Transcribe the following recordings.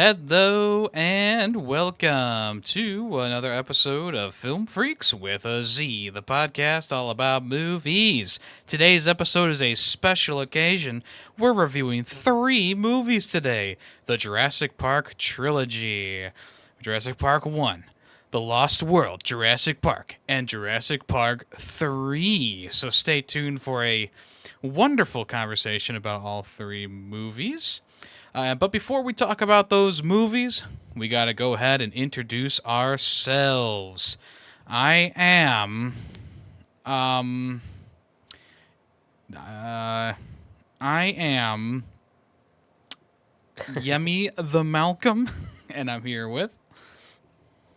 Hello and welcome to another episode of Film Freaks with a Z, the podcast all about movies. Today's episode is a special occasion. We're reviewing 3 movies today. The Jurassic Park Trilogy, Jurassic Park 1, The Lost World, Jurassic Park, and Jurassic Park 3. So stay tuned for a wonderful conversation about all 3 movies. But before we talk about those movies, we got to go ahead and introduce ourselves. I am, Yemmy the Malcolm, and I'm here with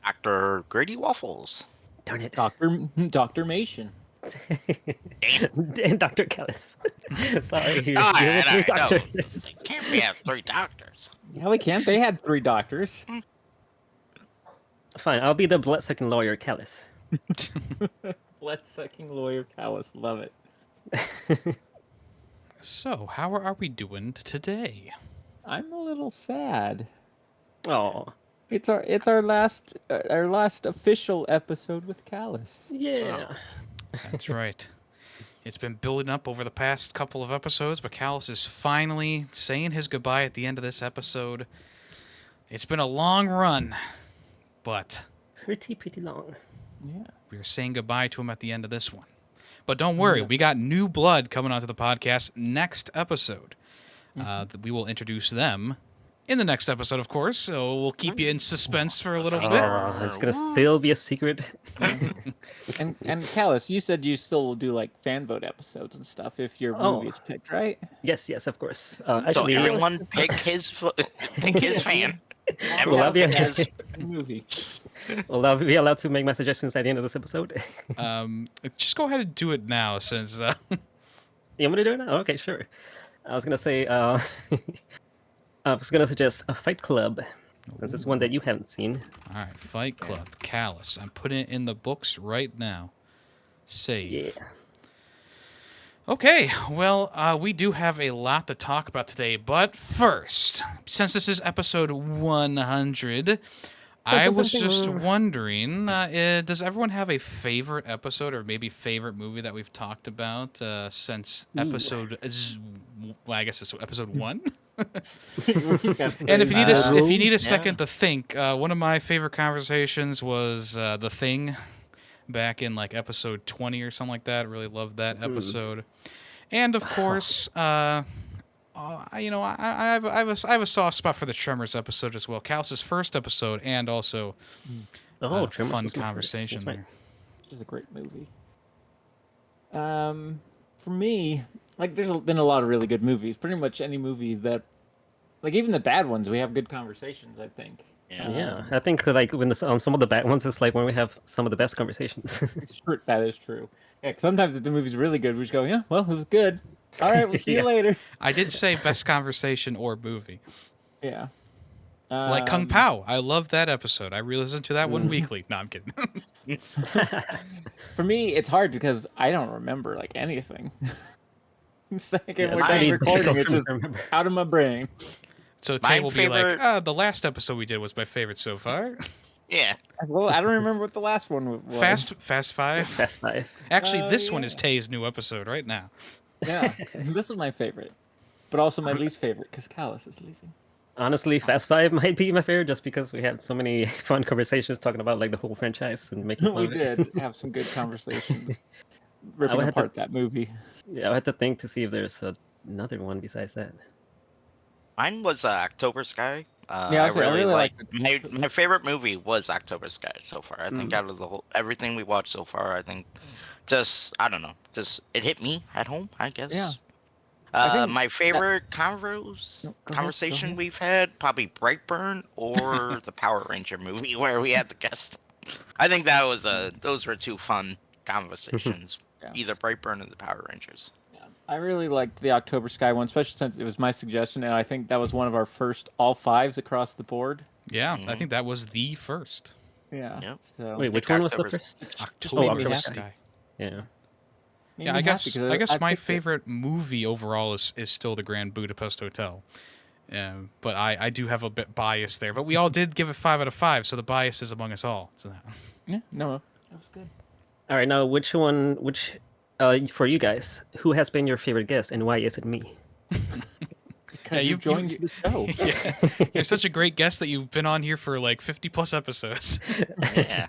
Dr. Grady Waffles. Darn it. Dr. Mation. And Dr. Kellis. Sorry, you're All dealing with right, three no. doctors. Can't we have 3 doctors? Yeah, we can't. They had 3 doctors. Fine, I'll be the blood-sucking lawyer, Kellis. Blood-sucking lawyer Callus. Love it. So, how are we doing today? I'm a little sad. Oh, It's our last official episode with Callus. yeah. That's right. It's been building up over the past couple of episodes, but Callus is finally saying his goodbye at the end of this episode. It's been a long run, but Pretty long. Yeah. we are saying goodbye to him at the end of this one. But don't worry, Yeah. we got new blood coming onto the podcast next episode. We will introduce them in the next episode, of course, so we'll keep you in suspense for a little bit. Oh, it's gonna still be a secret. And Callus, you said you still will do like fan vote episodes and stuff if your Oh. movie is picked, right? Yes, of course. So Actually, everyone pick his fan. will I Everyone be, pick his... Movie. will I be allowed to make my suggestions at the end of this episode? Just go ahead and do it now, since You want me to do it now? Okay, sure. I was gonna say, I was gonna suggest a Fight Club. This is one that you haven't seen. all right, Fight Club, Callus. I'm putting it in the books right now. Save. Yeah. Okay, well, we do have a lot to talk about today, but first, since this is episode 100, I was just wondering, does everyone have a favorite episode or maybe favorite movie that we've talked about since episode, well, I guess it's episode 1? And if you need a second to think, one of my favorite conversations was The Thing back in like episode 20 or something like that. Really loved that episode. And of course, I have a soft spot for the Tremors episode as well. Cal's first episode, and also Tremors fun was my first. conversation That's right. there. This is a great movie. For me, like, there's been a lot of really good movies. Pretty much any movies that, like, even the bad ones, we have good conversations, I think. Yeah, I think like when some of the bad ones, it's like when we have some of the best conversations. It's true. That is true. Yeah, 'cause sometimes if the movie's really good, we just go, yeah, well, it was good. All right, we'll see Yeah. you later. I did say best conversation or movie. Yeah. Like Kung Pao. I love that episode. I re-listen to that one weekly. No, I'm kidding. For me, it's hard because I don't remember like anything. Second Yeah, we're it's done pretty recording, difficult it's to just remember. out of my brain. So My Tay will be like, favorite- the last episode we did was my favorite so far. Yeah. Well, I don't remember what the last one was. Fast Five. Fast Five. Actually, Oh, this one is yeah. Tay's new episode right now. Yeah, this is my favorite, but also my least favorite because Callus is leaving. Honestly, Fast Five might be my favorite just because we had so many fun conversations talking about like the whole franchise and making fun We of it. did have some good conversations, I ripping would have to- apart that movie. Yeah, I had to think to see if there's another one besides that. Mine was October Sky. Yeah, I really liked it. my favorite movie was October Sky so far. I think out of the whole everything we watched so far, I think I don't know, it hit me at home, I guess. Yeah. I think my favorite go conversation ahead. we've had, probably Brightburn or the Power Ranger movie where we had the guest. I think that was those were 2 fun conversations. Yeah. Either Brightburn or the Power Rangers. Yeah, I really liked the October Sky one, especially since it was my suggestion, and I think that was one of our first all 5s across the board. Yeah, I Mhm. think that was the first. Yeah. Yep. So Wait, which think one was the October's- first? October made me October happy. Sky. Yeah. made Yeah, me I happy 'cause guess my picked it. favorite movie overall is still The Grand Budapest Hotel. But I do have a bit bias there. But we all did give it 5 out of 5, so the bias is among us all. So Yeah, no, that was good. All right, now which for you guys, who has been your favorite guest and why is it me? Because you joined the show. Yeah. You're such a great guest that you've been on here for like 50 plus episodes. Yeah.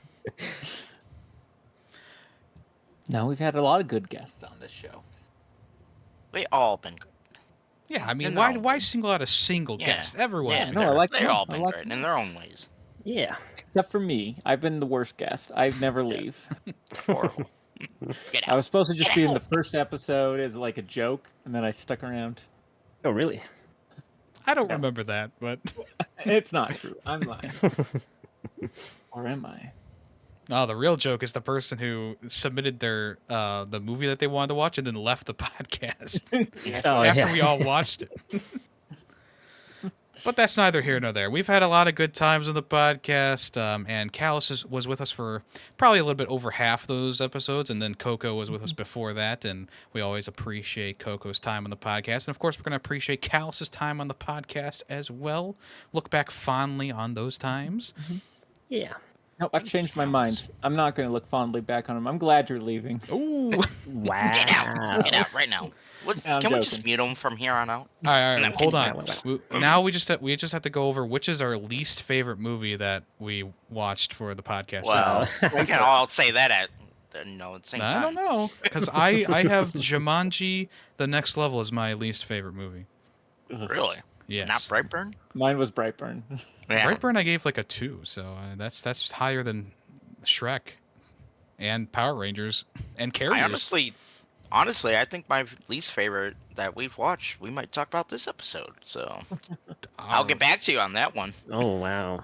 No, we've had a lot of good guests on this show. We all been good. Yeah, I mean, No. why single out a single Yeah. guest? Everyone's Yeah, been no, I great. like they've them. all I been like great them. in their own ways. Yeah. Except for me. I've been the worst guest. I never leave. Horrible. Get I out. was supposed to just Get be in the out. first episode as like a joke, and then I stuck around. Oh, really? I don't Yeah. remember that, but It's not true. I'm lying. Or am I? no, the real joke is the person who submitted their the movie that they wanted to watch and then left the podcast Oh, after yeah. we all watched it. But that's neither here nor there. We've had a lot of good times on the podcast, and Callus was with us for probably a little bit over half those episodes, and then Coco was with us before that, and we always appreciate Coco's time on the podcast. And, of course, we're going to appreciate Callus's time on the podcast as well. Look back fondly on those times. Yeah. No, I've changed my mind. I'm not going to look fondly back on him. I'm glad you're leaving. Ooh! Wow. Get out. Get out right now. I'm Can we just joking. mute him from here on out? All right, No, hold can on. you- Now we just have to go over which is our least favorite movie that we watched for the podcast. Well, we can all say that at the same I time. don't know, because I have Jumanji: The Next Level as my least favorite movie. Really? Yes, Not Brightburn? Mine was Brightburn. Yeah. Brightburn I gave like a 2, so that's higher than Shrek and Power Rangers and Carriers. Honestly, I think my least favorite that we've watched, we might talk about this episode. So I'll get back to you on that one. Oh, wow.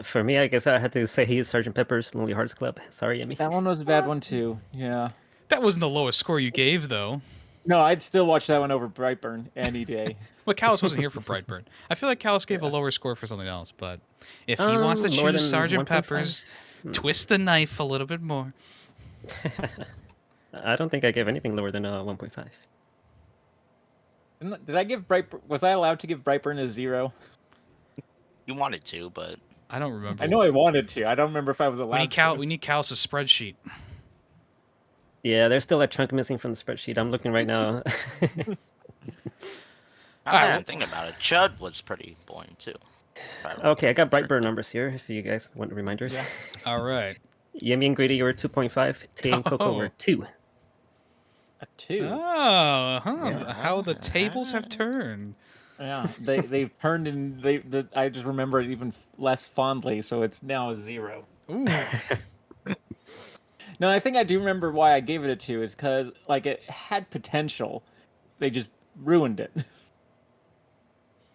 For me, I guess I had to say he's Sgt. Pepper's Lonely Hearts Club. Sorry, Yemi. That one was a bad one too. Yeah. That wasn't the lowest score you gave, though. No, I'd still watch that one over Brightburn any day. Well, Callus wasn't here for Brightburn. I feel like Callus gave a lower score for something else, but if he wants to lower choose than Sgt. 1.5? Pepper's, twist the knife a little bit more. I don't think I gave anything lower than 1.5. Did I give Brightburn? Was I allowed to give Brightburn a 0? You wanted to, but I don't remember. I know I wanted to. I don't remember if I was allowed to. We need Callus's spreadsheet. Yeah, there's still a chunk missing from the spreadsheet. I'm looking right now. I'm Alright, not thinking about it. Chud was pretty boring too. Okay, I got Brightburn numbers here if you guys want the reminders. Yeah. All right. Yemi and Grady were 2.5. Tay and Coco were 2. A 2. Oh, huh. Yeah. How the tables have turned. Yeah, they've turned and I just remember it even less fondly, so it's now a 0. Ooh. No, I think I do remember why I gave it a 2 is because like it had potential. They just ruined it.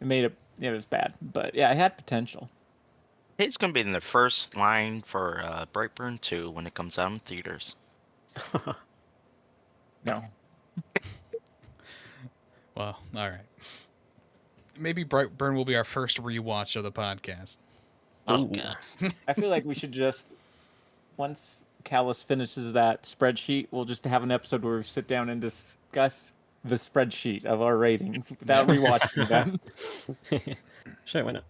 It made it. It was bad, but yeah, it had potential. It's gonna be in the first line for Brightburn 2 when it comes out in theaters. No. Well, all right. Maybe Brightburn will be our first rewatch of the podcast. Oh Ooh. god. I feel like we should just once Callus finishes that spreadsheet, we'll just have an episode where we sit down and discuss the spreadsheet of our ratings without rewatching them. Sure, why not?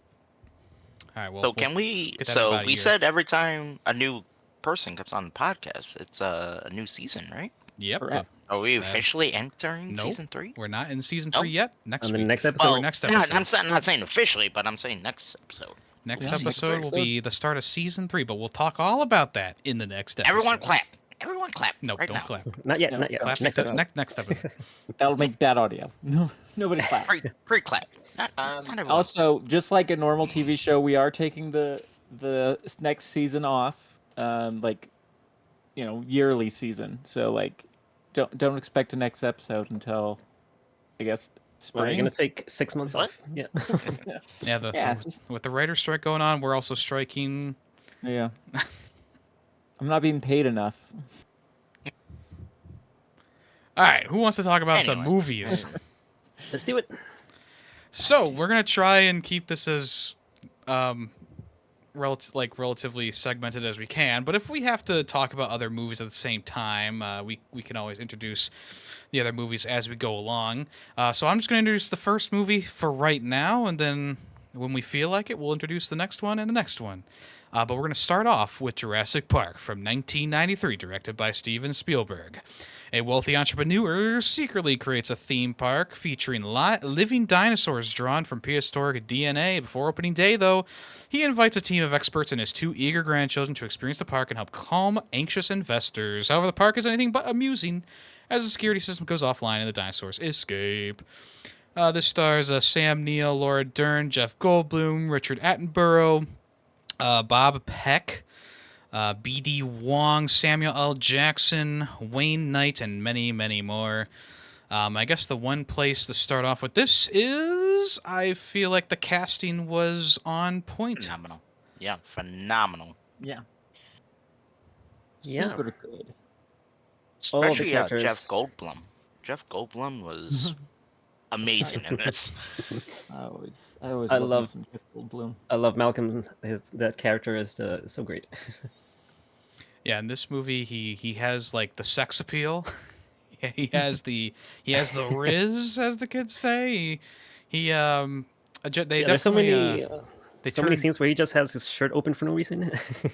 All right. Well, So can we? get that in So about a we year. said every time a new person comes on the podcast, it's a new season, right? Yep. Correct. Are we Uh, officially entering nope. season 3? We're not in season Nope. 3 yet. Next On the week. next episode? Well, next not, episode. I'm not saying officially, but I'm saying next episode. Next Yeah, next episode will episode. be the start of season 3, but we'll talk all about that in the next episode. Everyone clap. Everyone clap. No, right don't now. clap. Not yet, No, not yet. Clap Next that's episode. next episode. That'll make bad audio. No, nobody clap. Pre-clap. Not everyone. Also, just like a normal TV show, we are taking the next season off, yearly season. So like, don't expect a next episode until, I guess, Well, you're spring. gonna take 6 months What? off. Yeah. Yeah, Yeah, just- with the writer's strike going on, we're also striking. Yeah. I'm not being paid enough. All right, who wants to talk about some Anyways. movies? Let's do it. So we're gonna try and keep this as relatively segmented as we can. But if we have to talk about other movies at the same time, we can always introduce the other movies as we go along. So I'm just going to introduce the first movie for right now, and then when we feel like it, we'll introduce the next one and the next one. But we're going to start off with Jurassic Park from 1993, directed by Steven Spielberg. A wealthy entrepreneur secretly creates a theme park featuring living dinosaurs drawn from prehistoric DNA. Before opening day, though, he invites a team of experts and his 2 eager grandchildren to experience the park and help calm anxious investors. However, the park is anything but amusing as the security system goes offline and the dinosaurs escape. This stars Sam Neill, Laura Dern, Jeff Goldblum, Richard Attenborough, Bob Peck, B.D. Wong, Samuel L. Jackson, Wayne Knight, and many, many more. I guess the one place to start off with this is I feel like the casting was on point. Phenomenal. Yeah, phenomenal. Yeah. Yeah. Super good. All the Especially characters. Jeff Goldblum. Jeff Goldblum was amazing in this. I always I love love- some Jeff Goldblum. I love Malcolm. That character is so great. Yeah, in this movie, he has like the sex appeal. he has the riz, as the kids say. They There's so definitely, many, they so many turn- scenes where he just has his shirt open for no reason.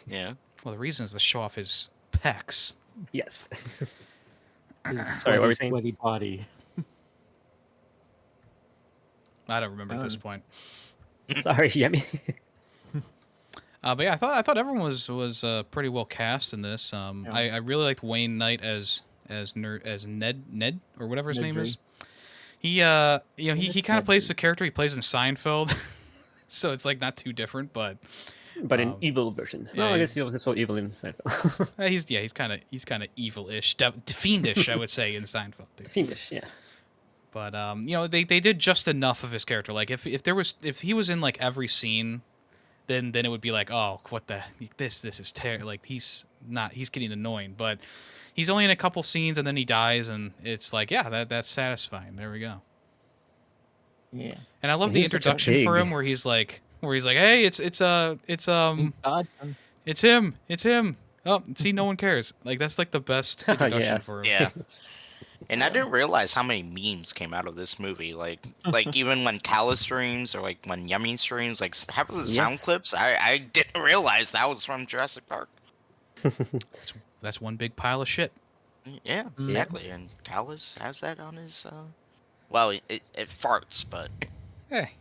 Yeah. well, the reason is to show off his pecs. Yes. His Sorry, what were you saying? sweaty body. I don't remember at this point. Sorry, Yemi. But yeah, I thought everyone was pretty well cast in this. Yeah. I really liked Wayne Knight as Ned or whatever his name Nedry. is. He he kind of plays the character he plays in Seinfeld, so it's like not too different, but But an evil version. yeah, No, I he- guess he wasn't so evil in Seinfeld. he's kind of evil-ish, fiendish, I would say, in Seinfeld. Too. Fiendish, yeah. But they did just enough of his character. Like if he was in like every scene, then it would be like, oh, what the this is terrible. Like he's getting annoying. But he's only in a couple scenes and then he dies, and it's like, yeah, that's satisfying. There we go. Yeah. And I love And the he's such a introduction for pig. him where he's like, hey, it's God, him. Oh, see, no one cares. Like that's like the best introduction Yes. for him. Yeah. And I didn't realize how many memes came out of this movie. Like even when Callus streams or like when Yummy streams, like half of the sound Yes. clips, I didn't realize that was from Jurassic Park. That's one big pile of shit. Yeah, exactly. And Callus has that on his. Well, it farts, but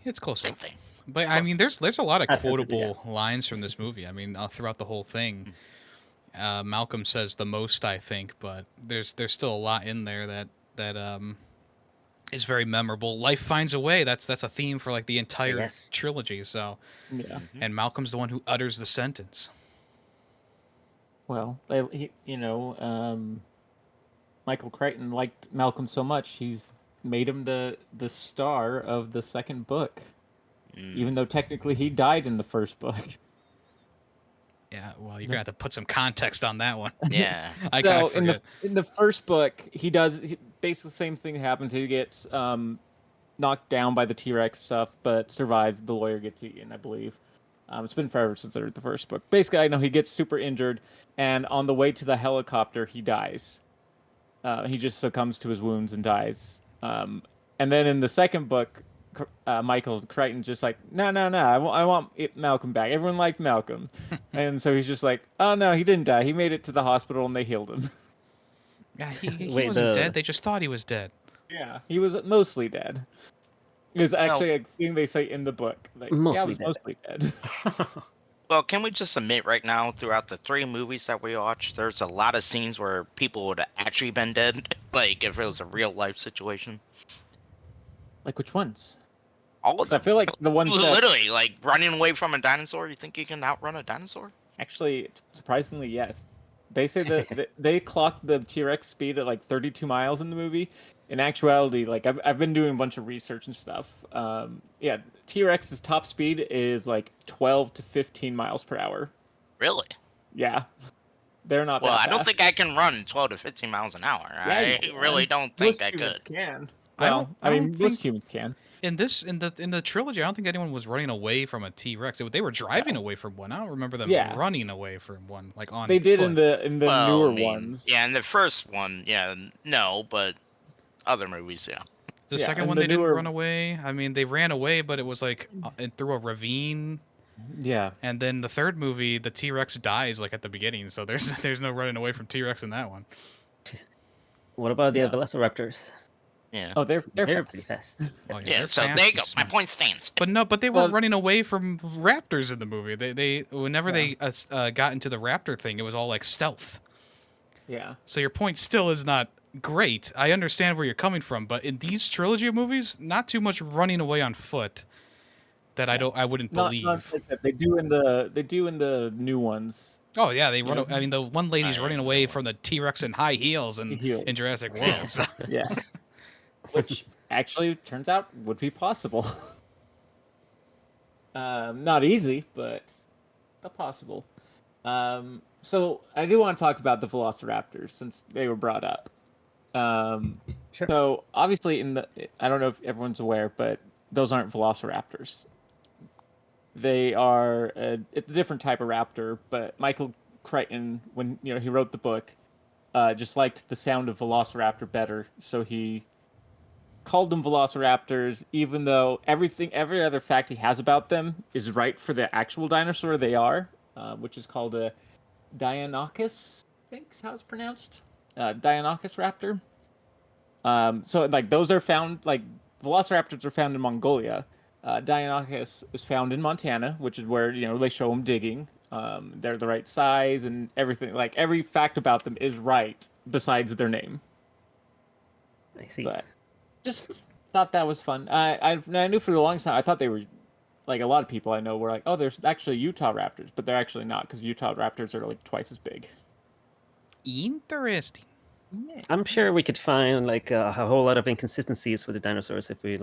It's close. same thing. But I mean, there's a lot of That's sensitive, quotable lines from this movie. I mean, throughout the whole thing, Malcolm says the most, I think, but there's still a lot in there that is very memorable. Life finds a way. That's a theme for like the entire Yes. trilogy. So, Yeah. and Malcolm's the one who utters the sentence. Well, Michael Crichton liked Malcolm so much, he's made him the star of the second book, even though technically he died in the first book. Yeah, well, you're gonna have to put some context on that one. Yeah. I kind So of forget. in the first book, basically the same thing happens. He gets knocked down by the T-Rex stuff, but survives. The lawyer gets eaten, I believe. It's been forever since I read the first book. Basically, I know he gets super injured, and on the way to the helicopter, he dies. He just succumbs to his wounds and dies. And then in the second book, Michael Crichton's just like, no, I want Malcolm back. Everyone liked Malcolm. And so he's just like, oh, no, he didn't die. He made it to the hospital, and they healed him. Yeah, he Wait, wasn't the- dead. They just thought he was dead. Yeah, he was mostly dead. It was actually a thing they say in the book. Like, Mostly he dead. was mostly dead. Well, can we just admit right now, throughout the 3 movies that we watched, there's a lot of scenes where people would have actually been dead, like if it was a real life situation. Like, which ones? All of 'Cause I them. feel like the ones that Literally, like running away from a dinosaur. You think you can outrun a dinosaur? actually, surprisingly, yes. They say that they clocked the T-Rex speed at like 32 miles in the movie. In actuality, like I've been doing a bunch of research and stuff. Yeah, T-Rex's top speed is like 12 to 15 miles per hour. Really? Yeah, they're not. Well, that I don't fast. think I can run 12 to 15 miles an hour. Yeah, you I really can. don't think Most I humans could. can. Well, I don't think most humans can. in the trilogy, I don't think anyone was running away from a T-Rex. They were driving away from one. I don't remember them Yeah. running away from one, like on They did foot. in the Well, newer I mean, ones. yeah, in the first one, yeah, no, but other movies, yeah. The Yeah, second and one, the they didn't newer- run away. I mean, they ran away, but it was like through a ravine. Yeah. And then the third movie, the T-Rex dies like at the beginning, so there's no running away from T-Rex in that one. What about the Yeah. Velociraptors? Yeah. Oh, they're Pretty fast. fast. Oh, Yeah, they're so fast there you and go. My smart. point stands. But they Well- weren't running away from raptors in the movie. They whenever Yeah. they got into the raptor thing, it was all like stealth. Yeah. So your point still is not great. I understand where you're coming from, but in these trilogy of movies, not too much running away on foot that I wouldn't believe. Not like I said, they do in the new ones. Oh yeah, they run. Yeah. I mean, the one lady's I running know away one. from the T-Rex in high heels in Heels. Jurassic World. So. Yeah. Which actually turns out would be possible. Not easy, but possible. So I do want to talk about the Velociraptors since they were brought up. Sure. So obviously I don't know if everyone's aware, but those aren't Velociraptors. They are it's a different type of raptor, but Michael Crichton, when he wrote the book, just liked the sound of Velociraptor better, so he called them Velociraptors, even though every other fact he has about them is right for the actual dinosaur they are, which is called a Deinonychus, I think is how it's pronounced. Deinonychus raptor. So like those are found, like Velociraptors are found in Mongolia. Deinonychus is found in Montana, which is where they show them digging. They're the right size and everything. Like every fact about them is right besides their name. I see. But just thought that was fun. I knew for the longest time I thought they were, like a lot of people I know were like, oh, there's actually Utah Raptors, but they're actually not, because Utah Raptors are like twice as big. Interesting. Yeah. I'm sure we could find like a whole lot of inconsistencies with the dinosaurs if we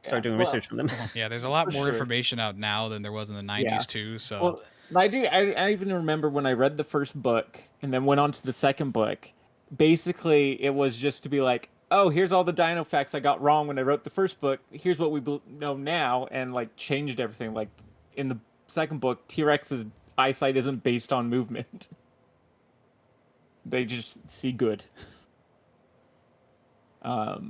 start doing research on them. Yeah, there's a lot For more sure. information out now than there was in the 90s Yeah. too. So Well, I even remember when I read the first book and then went on to the second book. Basically, it was just to be like, oh, here's all the dino facts I got wrong when I wrote the first book. Here's what we know now, and like changed everything. Like in the second book, T-Rex's eyesight isn't based on movement. They just see good. But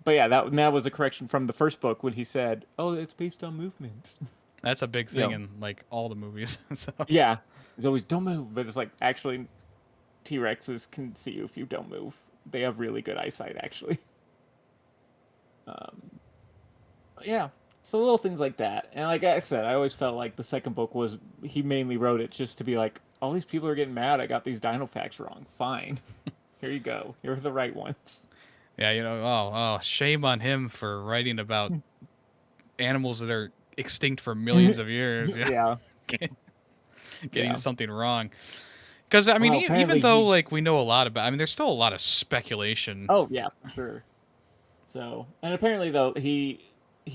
yeah, that was a correction from the first book when he said, "Oh, it's based on movement." that's a big thing Yeah. in like all the movies. So Yeah, it's always don't move, but it's like actually T-Rexes can see you if you don't move. They have really good eyesight, actually. Yeah, so little things like that, and like I said, I always felt like the second book was he mainly wrote it just to be like, all these people are getting mad. I got these dino facts wrong. Fine, here you go. Here are the right ones. yeah, oh, shame on him for writing about animals that are extinct for millions of years. Yeah. Yeah, Getting Yeah. something wrong. Because I mean, Well, even apparently though he- like we know a lot about, I mean, there's still a lot of speculation. Oh yeah, for sure. So, and apparently though he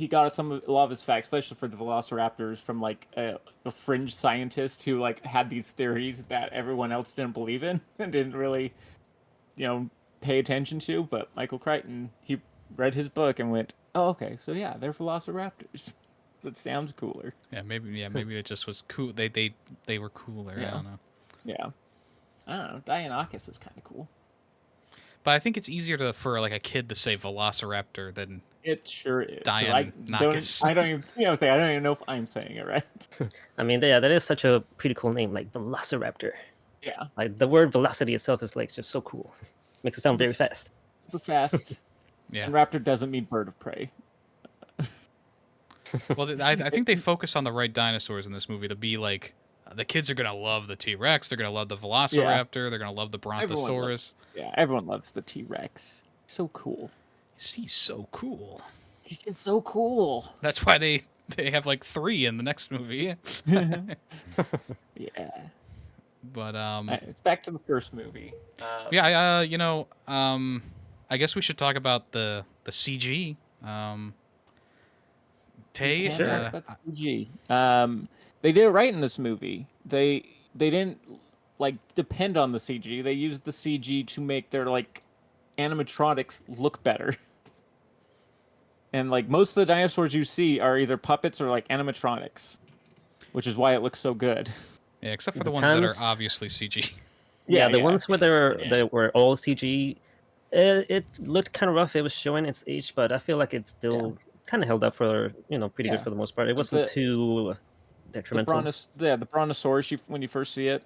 got a lot of his facts, especially for the Velociraptors, from like a fringe scientist who like had these theories that everyone else didn't believe in and didn't really, pay attention to. But Michael Crichton, he read his book and went, "Oh, okay, so yeah, they're Velociraptors. That sounds cooler." Maybe it just was cool. They were cooler. I Yeah. don't know. Yeah, I don't know. Deinonychus is kind of cool. But I think it's easier for like a kid to say Velociraptor than It sure is. 'Cause Deinonychus. I don't even. I don't even know if I'm saying it right. I mean, yeah, that is such a pretty cool name, like Velociraptor. Yeah. Like the word velocity itself is like just so cool. Makes it sound very fast. Super fast. yeah. And raptor doesn't mean bird of prey. Well, I think they focus on the right dinosaurs in this movie to be like the kids are gonna love the T-Rex, they're gonna love the Velociraptor, they're gonna love the Brontosaurus. Yeah, everyone loves the T-Rex. So cool. He's so cool. He's just so cool. That's why they have like 3 in the next movie. Yeah. But It's back to the first movie. yeah, I guess we should talk about the CG. Tay, You can't talk about CG. They did it right in this movie. They didn't like depend on the CG. They used the CG to make their like animatronics look better. And like most of the dinosaurs you see are either puppets or like animatronics, which is why it looks so good. Yeah, except for The the ones that are times- obviously CG. Yeah, the ones where Yeah. they were all CG, it looked kind of rough. It was showing its age, but I feel like it's still kind of held up for pretty good Yeah. for the most part. It wasn't The- too detrimental. the Brontosaurus, when you first see it,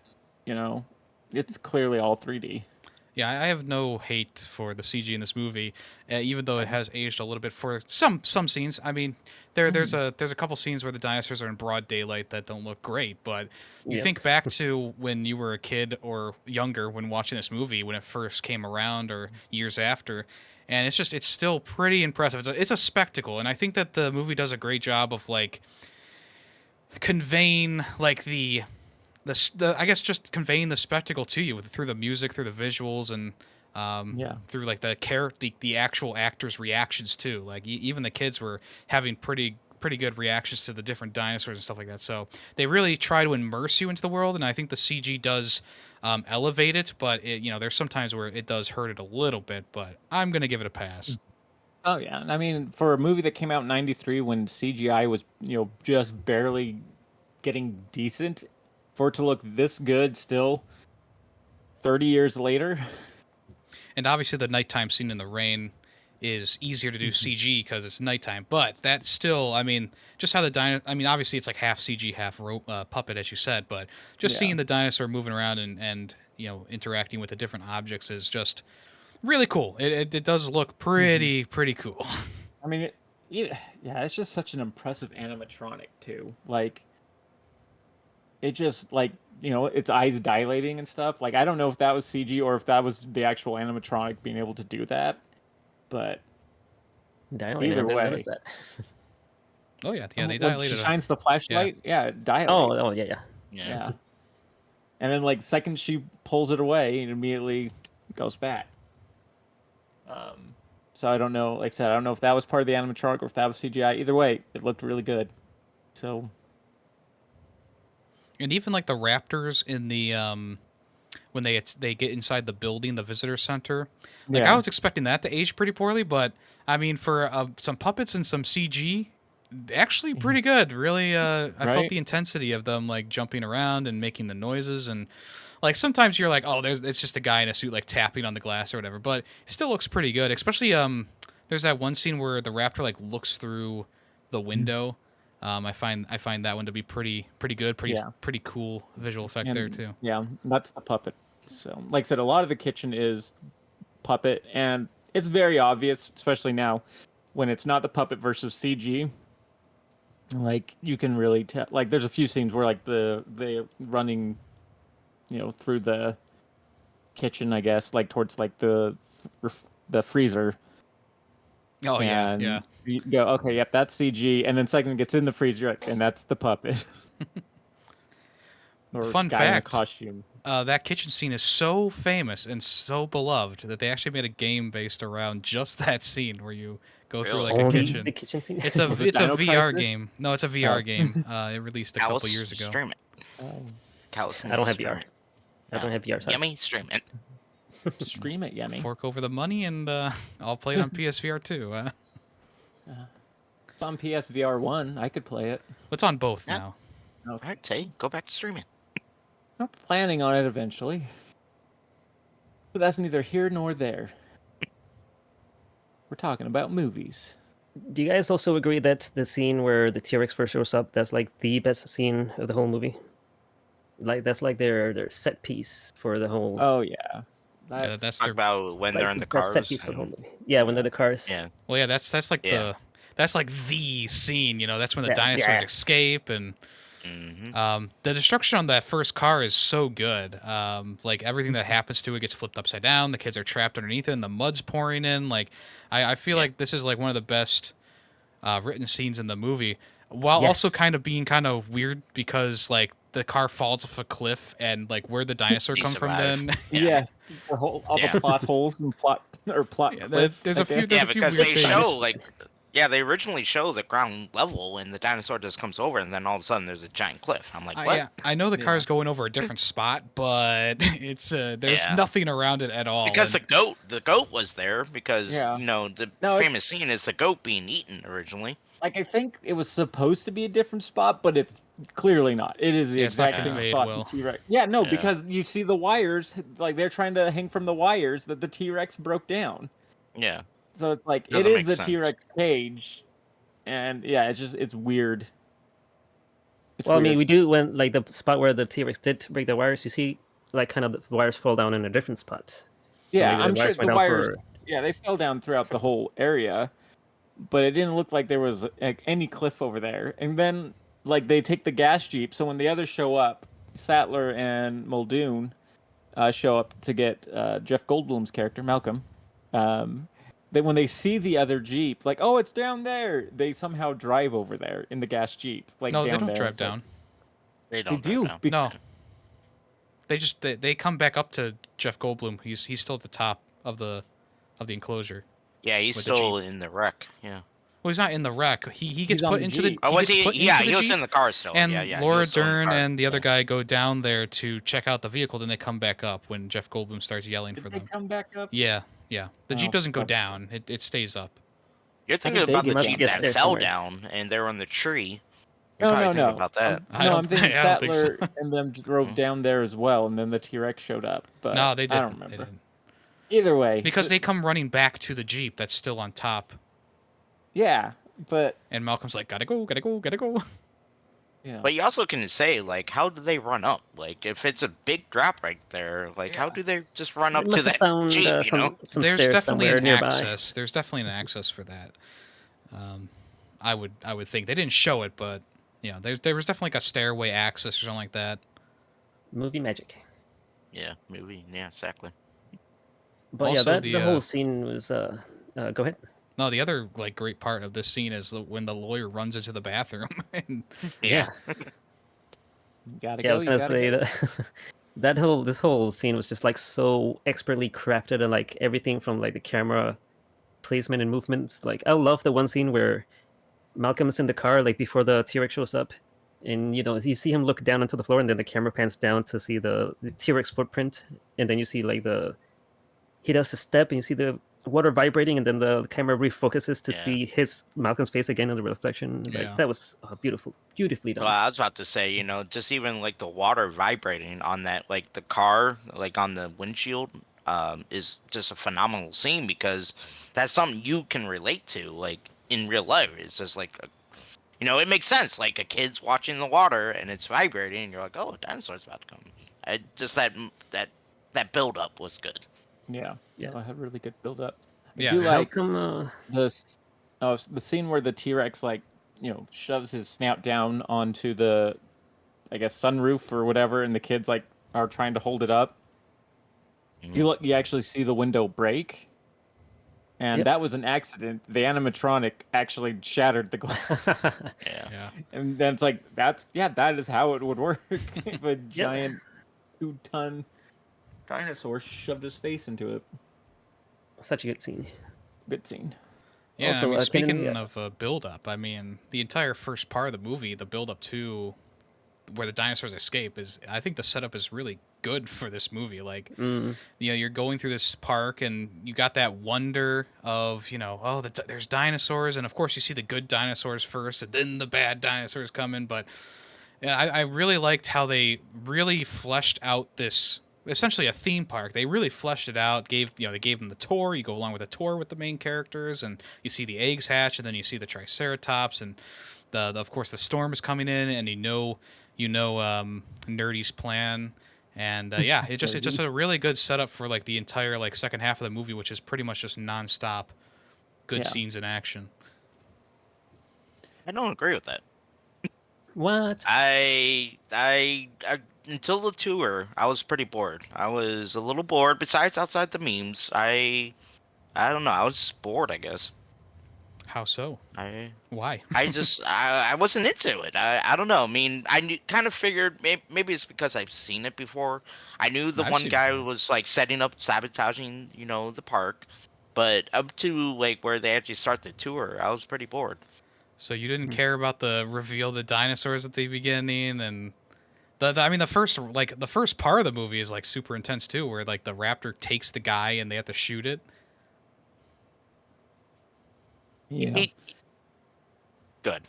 it's clearly all 3D. Yeah, I have no hate for the CG in this movie, even though it has aged a little bit for some scenes. I mean, there's a couple scenes where the dinosaurs are in broad daylight that don't look great, but you Yep. think back to when you were a kid or younger when watching this movie when it first came around or years after, and it's still pretty impressive. It's a spectacle, and I think that the movie does a great job of like conveying like the I guess just conveying the spectacle to you through the music, through the visuals, and through like the actual actors' reactions too. Like even the kids were having pretty good reactions to the different dinosaurs and stuff like that. So they really try to immerse you into the world, and I think the CG does elevate it. But there's sometimes where it does hurt it a little bit. But I'm gonna give it a pass. Oh yeah, I mean, for a movie that came out in '93 when CGI was just barely getting decent, for it to look this good still 30 years later. And obviously the nighttime scene in the rain is easier to do CG because it's nighttime, but that's still, I mean, just how obviously it's like half CG, half puppet, as you said, but just seeing the dinosaur moving around and interacting with the different objects is just really cool. It does look pretty cool. I mean, it's just such an impressive animatronic too. Like, it just like its eyes dilating and stuff. Like, I don't know if that was CG or if that was the actual animatronic being able to do that, but either way. That. Oh yeah, they When dilated. she shines the flashlight, it dilates. Oh yeah. Yeah. And then like second she pulls it away, it immediately goes back. So I don't know. Like I said, I don't know if that was part of the animatronic or if that was CGI. Either way, it looked really good. So. And even like the raptors in the when they get inside the building, the visitor center, like I was expecting that to age pretty poorly, but I mean for some puppets and some CG, actually pretty good. Really, I felt the intensity of them like jumping around and making the noises, and like sometimes you're like, oh, it's just a guy in a suit like tapping on the glass or whatever, but it still looks pretty good. Especially there's that one scene where the raptor like looks through the window. I find that one to be pretty good, pretty cool visual effect there too. Yeah, that's the puppet. So, like I said, a lot of the kitchen is puppet, and it's very obvious, especially now when it's not the puppet versus CG. Like you can really tell. Like there's a few scenes where like the running, through the kitchen, I guess, like towards like the freezer. Oh yeah. You go, okay, yep, that's CG, and then second gets in the freezer, and that's the puppet. Or Fun guy in a fact, costume. That kitchen scene is so famous and so beloved that they actually made a game based around just that scene where you go through like a kitchen. The kitchen scene. It's a Was it Dino VR Crisis? game. No, it's a VR game. It released a couple years ago. Stream it. I don't have VR. I don't have VR. Sorry. Yummy, stream it. Stream it, Yummy. Fork over the money, and I'll play it on PSVR too. It's on PSVR 1. I could play it. It's on both Yeah. now. All right, Tay, go back to streaming. I'm planning on it eventually. But that's neither here nor there. We're talking about movies. Do you guys also agree that the scene where the T-Rex first shows up, that's like the best scene of the whole movie? Like that's like their set piece for the whole. Oh yeah. That's Talk their. about when like, they're in the best cars. set piece for the whole movie. Yeah, when they're in the cars. Yeah. Well, yeah, that's like Yeah. that's like the scene. That's when the Yeah, dinosaurs yes. escape, and the destruction on that first car is so good. Like everything that happens to it gets flipped upside down. The kids are trapped underneath it, and the mud's pouring in. Like I feel like this is like one of the best written scenes in the movie, while also Yes. kind of being kind of weird because like the car falls off a cliff, and like where the dinosaur They come from survive. then. Yes. All Yeah. the plot holes and plot Yeah, cliff. there's a few- Yeah, few because weird they things. show like Yeah, they originally show the ground level, and the dinosaur just comes over, and then all of a sudden there's a giant cliff. I'm like, what? Yeah, I know the Yeah. car's going over a different spot, but it's there's Yeah. nothing around it at all. Because and- the goat was there because Yeah. the No, famous scene is the goat being eaten originally. Like, I think it was supposed to be a different spot, but it's clearly not. It is the Yeah, it's not exact same conveyed spot well. the T-Rex. Yeah, no, Yeah. because you see the wires, like they're trying to hang from the wires that the T-Rex broke down. Yeah. So it's like Doesn't it is make the sense. T-Rex cage, and yeah, it's weird. It's Well, I mean, weird. we do when like the spot where the T-Rex did break the wires. You see, like kind of the wires fall down in a different spot. So Yeah, maybe I'm sure went the down wires. for- Yeah, they fell down throughout the whole area, but it didn't look like there was like any cliff over there. And then like they take the gas jeep, so when the others show up, Sattler and Muldoon show up to get Jeff Goldblum's character Malcolm. Then when they see the other jeep, like, oh, it's down there, they somehow drive over there in the gas jeep. Like no, down they don't there. drive It's like- down. They They don't do. know. No, they come back up to Jeff Goldblum. He's still at the top of the enclosure. Yeah, he's With the still in the wreck. Yeah. Well, he's not in the wreck. He gets He's on put the into the. Jeep. Oh, was gets he? put Yeah, into he the was Jeep, in the car still. and yeah, he Laura was still in the Dern car. and the other Yeah. guy go down there to check out the vehicle. Then they come back up when Jeff Goldblum starts yelling Did for they them. come back up? Yeah. The Jeep Oh, doesn't go okay. down. It stays up. You're thinking did they about get the must jeep get that there fell somewhere. down, and they're on the tree. You're No, probably no, thinking no. about that. I No, don't- I'm thinking I don't think so. Sattler and them drove Mhm. down there as well, and then the T-Rex showed up. But No, they didn't. I don't They remember. didn't. Either way, Because they come running back to the Jeep that's still on top, yeah, but and Malcolm's like, gotta go. yeah, But you also can say, like, how do they run up? Like, if it's a big drop right there, like, how do they just run They up to must have that found jeep? You know? some There's stairs definitely somewhere an nearby. access. There's definitely an access for that. I would think they didn't show it, but there was definitely like a stairway access or something like that. Movie magic. Yeah, maybe. Yeah, exactly. But Also, yeah, the, the whole scene was. Go ahead. No, the other like great part of this scene is when the lawyer runs into the bathroom. And Yeah. you gotta Yeah, go. I was gonna you gotta say go. that this whole scene was just like so expertly crafted, and like everything from like the camera placement and movements. Like I love the one scene where Malcolm's in the car like before the T-Rex shows up, and you see him look down onto the floor, and then the camera pans down to see the T-Rex footprint, and then you see like he does a step, and you see the water vibrating, and then the camera refocuses to Yeah. see Malcolm's face again in the reflection. Like Yeah. that was beautifully done. Well, I was about to say, just even like the water vibrating on that, like the car, like on the windshield, is just a phenomenal scene because that's something you can relate to, like in real life. It's just like, it makes sense. Like a kid's watching the water and it's vibrating, and you're like, oh, a dinosaur's about to come. Just that build up was good. Yeah, Yeah. no, I had really good build up. I Yeah, do How like come? the scene where the T-Rex shoves his snout down onto the, I guess, sunroof or whatever, and the kids like are trying to hold it up. If you look, you actually see the window break, and Yep. that was an accident. The animatronic actually shattered the glass, Yeah. yeah, and then it's like that is how it would work if a giant 2-ton dinosaur shoved his face into it. Such a good scene. Good scene. yeah. Also, I mean, can- speaking yeah. of build up, I mean, the entire first part of the movie, the build up to where the dinosaurs escape I think the setup is really good for this movie. Like, Mm. you're going through this park and you got that wonder of, there's dinosaurs, and of course you see the good dinosaurs first and then the bad dinosaurs come in. But yeah, I really liked how they really fleshed out this, essentially a theme park. They really fleshed it out. They gave them the tour. You go along with the tour with the main characters, and you see the eggs hatch, and then you see the Triceratops, and of course the storm is coming in, and Nerdy's plan. And yeah, it's just a really good setup for like the entire like second half of the movie, which is pretty much just nonstop good Yeah. scenes in action. I don't agree with that. What? I until the tour, I was pretty bored. I was a little bored. Besides, outside the memes, I don't know. I was just bored, I guess. How so? Why? I just I wasn't into it. I don't know. I mean, kind of figured maybe it's because I've seen it before. I knew the I've one seen it guy before. was like setting up sabotaging, the park. But up to like where they actually start the tour, I was pretty bored. So you didn't care about the reveal of the dinosaurs at the beginning, and I mean the first part of the movie is like super intense too, where like the raptor takes the guy and they have to shoot it. Yeah. Good.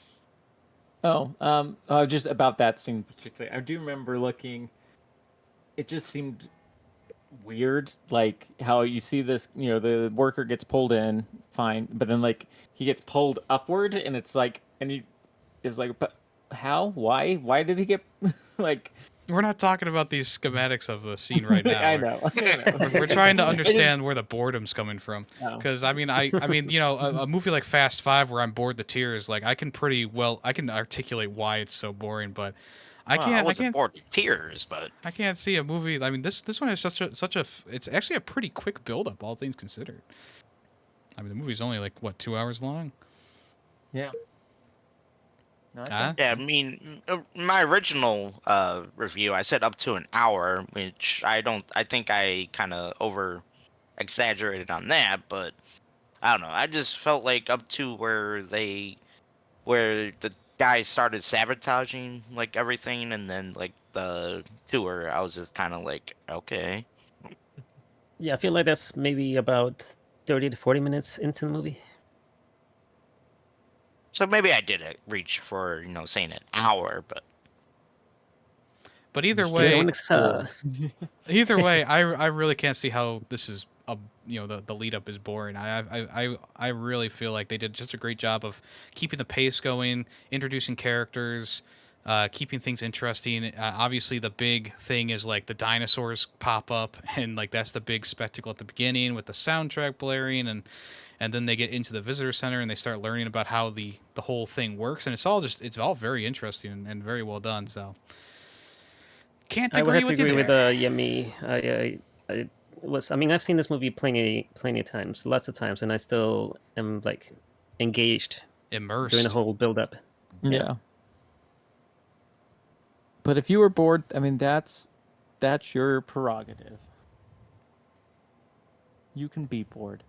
Just about that scene particularly. I do remember looking. It just seemed weird, like how you see this. The worker gets pulled in, fine, but then like he gets pulled upward, and it's like, it's like, but how? Why? Why did he get like? We're not talking about these schematics of the scene right now. I know. We're trying to understand where the boredom's coming from. Oh. Because I mean, a movie like Fast Five, where I'm bored to tears, like I can articulate why it's so boring, but I can't bored to tears, but I can't see a movie. I mean, this one is such a. It's actually a pretty quick build up, all things considered. I mean, the movie's only like what 2 hours long. Yeah. No, Huh? yeah, I mean, my original review, I said up to an hour, which I think I kind of over exaggerated on that, but I don't know. I just felt like up to where the guy started sabotaging like everything, and then like the tour, I was just kind of like, okay. Yeah, I feel like that's maybe about 30 to 40 minutes into the movie. So maybe I did reach for saying an hour, But either Just way, don't either way, I really can't see how this is the lead up is boring. I really feel like they did just a great job of keeping the pace going, introducing characters, keeping things interesting. Obviously, the big thing is like the dinosaurs pop up, and like that's the big spectacle at the beginning with the soundtrack blaring, and then they get into the visitor center and they start learning about how the whole thing works, and it's all very interesting and very well done. So can't I would agree have to with you agree with there. Yemi. I mean, I've seen this movie plenty of times, lots of times, and I still am like engaged during Immersed. the whole build-up. Yeah. But if you were bored, I mean, that's your prerogative. You can be bored.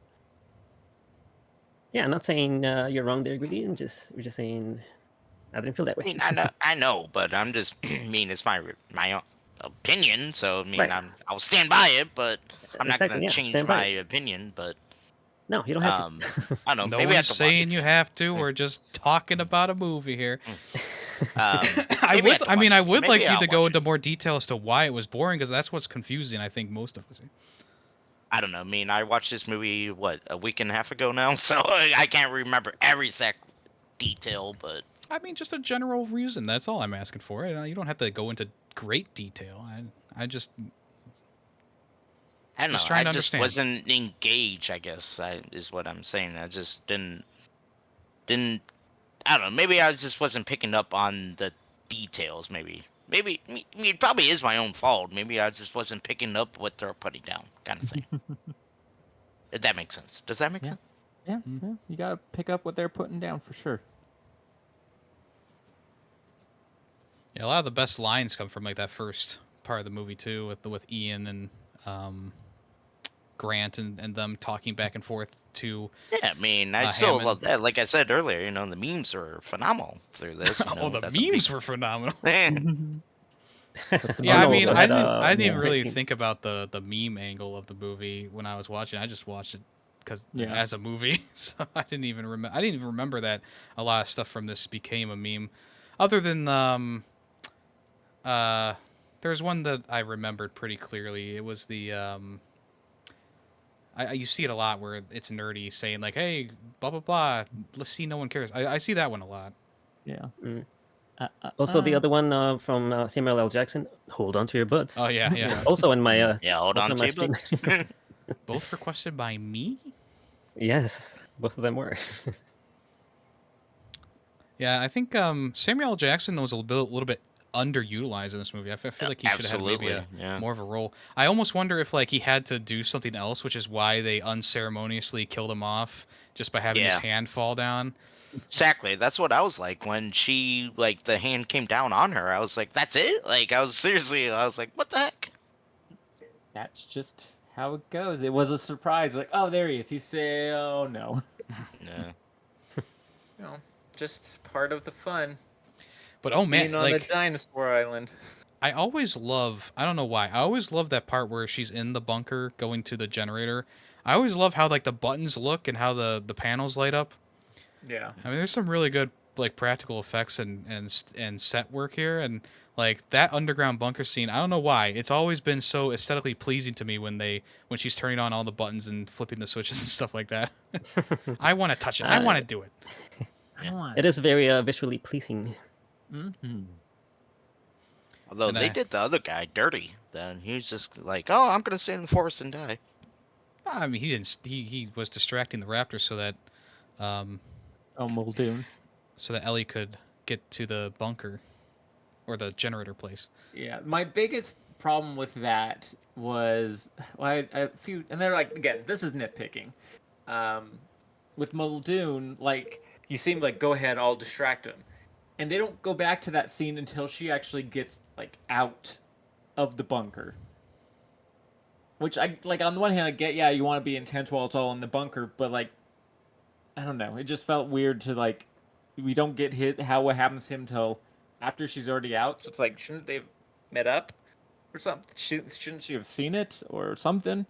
Yeah, I'm not saying you're wrong there, Greedy. We're just saying I didn't feel that way. I mean, I know, but I'm just, I mean, it's my own opinion, so I mean, Right. I'll stand by it, but I'm not Exactly, gonna yeah, change stand by my it. opinion. But No, you don't have to. I don't know. No Maybe I have one's to watch saying it. you have to. We're just talking about a movie here. I would like you to go into more detail as to why it was boring, because that's what's confusing. I think most of us. I don't know. I mean, I watched this movie a week and a half ago now, so I can't remember every detail, but. I mean, just a general reason. That's all I'm asking for. You don't have to go into great detail. I just. I don't know. Just trying to I just understand. wasn't engaged, I guess, is what I'm saying. I just didn't. I don't know. Maybe I just wasn't picking up on the details. Maybe. I mean, it probably is my own fault. Maybe I just wasn't picking up what they're putting down, kind of thing. If that makes sense. Does that make sense? Yeah, yeah, you gotta pick up what they're putting down for sure. Yeah, a lot of the best lines come from like that first part of the movie too, with Ian and Grant and them talking back and forth to. Yeah, I mean, I still Hammond. love that. Like I said earlier, the memes are phenomenal through this. Oh, the memes were phenomenal. Eh, Yeah, I Mono mean, also I had, didn't even great really scene. think about the meme angle of the movie when I was watching. I just watched it because Yeah. as a movie, so I didn't even remember that a lot of stuff from this became a meme. Other than there's one that I remembered pretty clearly. It was the you see it a lot where it's nerdy saying like, "Hey, blah blah blah. Let's see, no one cares." I see that one a lot. Yeah. Mm. Also, the other one from Samuel L. Jackson, "Hold On to Your Butts." Oh yeah, yeah. It's also in my yeah, hold also on in my to stream. Both requested by me. Yes, both of them were. Yeah, I think Samuel L. Jackson was a little bit underutilized in this movie. I feel like he should have had maybe yeah. more of a role. I almost wonder if like he had to do something else, which is why they unceremoniously killed him off just by having his Yeah. hand fall down. Exactly. That's what I was like when she the hand came down on her. I was like, that's it? Like I was like, what the heck? That's just how it goes. It was a surprise. Like, oh, there he is. He said, oh no. Yeah. You know, just part of the fun. But oh man, Being on a dinosaur island. I always love, I don't know why, I always love that part where she's in the bunker going to the generator. I always love how like the buttons look and how the panels light up. Yeah. I mean, there's some really good like practical effects and set work here, and like that underground bunker scene. I don't know why it's always been so aesthetically pleasing to me when she's turning on all the buttons and flipping the switches and stuff like that. I want to touch it. I want to do it. It is very visually pleasing. Mm-hmm. Although And they did the other guy dirty. Then he was just like, oh, I'm gonna stay in the forest and die. I mean, he didn't. He was distracting the raptor so that, Oh, Muldoon. so that Ellie could get to the bunker, or the generator place. Yeah, my biggest problem with that was I a few, and they're like, again, this is nitpicking. With Muldoon, like, You seem like, go ahead, I'll distract him. and they don't go back to that scene until she actually gets like out of the bunker. Which I like. On the one hand, I get, yeah, you want to be intense while it's all in the bunker, but like, I don't know. It just felt weird to like, we don't get hit what happens to him till after she's already out. So it's like, shouldn't they have met up or something? Shouldn't she have seen it or something?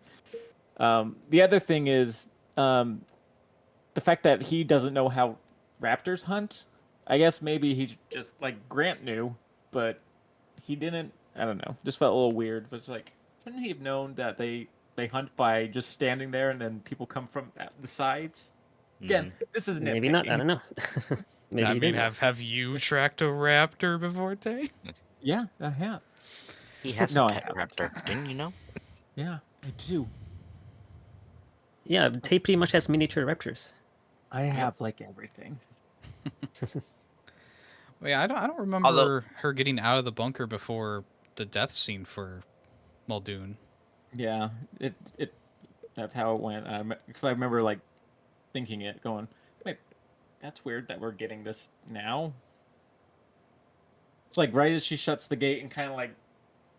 The other thing is the fact that he doesn't know how raptors hunt. I guess maybe he just like Grant knew, but he didn't. I don't know. Just felt a little weird. But it's like, shouldn't he have known that they hunt by just standing there and then people come from the sides? Again, this is nitpicking. Maybe not. I don't know. Maybe I he mean, didn't. have you tracked a raptor before, Tay? Yeah, I have. He has No, a I pet haven't. raptor. Didn't you know? Yeah, I do. Yeah, Tay pretty much has miniature raptors. I have like everything. Well, yeah, I don't remember Although- her getting out of the bunker before the death scene for Muldoon. Yeah, it that's how it went. Because I remember like thinking it, going, wait, that's weird that we're getting this now. It's like right as she shuts the gate and kind of like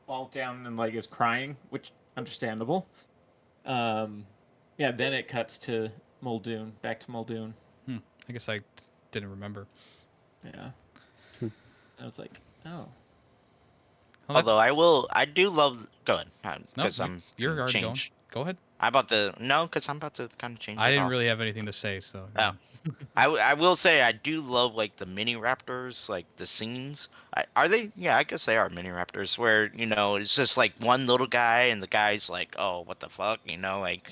falls down and like is crying, which understandable. Yeah, then it cuts to Muldoon, back to Muldoon. I guess I didn't remember. Yeah, I was like, oh, Well, Although I do love. Go ahead, no, because I'm you're gonna already change. going. Go ahead. I'm about to because I'm about to kind of change. I it didn't off. really have anything to say, so. Oh. I will say I do love like the mini raptors, like the scenes. Are they? Yeah, I guess they are mini raptors. Where it's just like one little guy and the guy's like, oh, what the fuck, like That's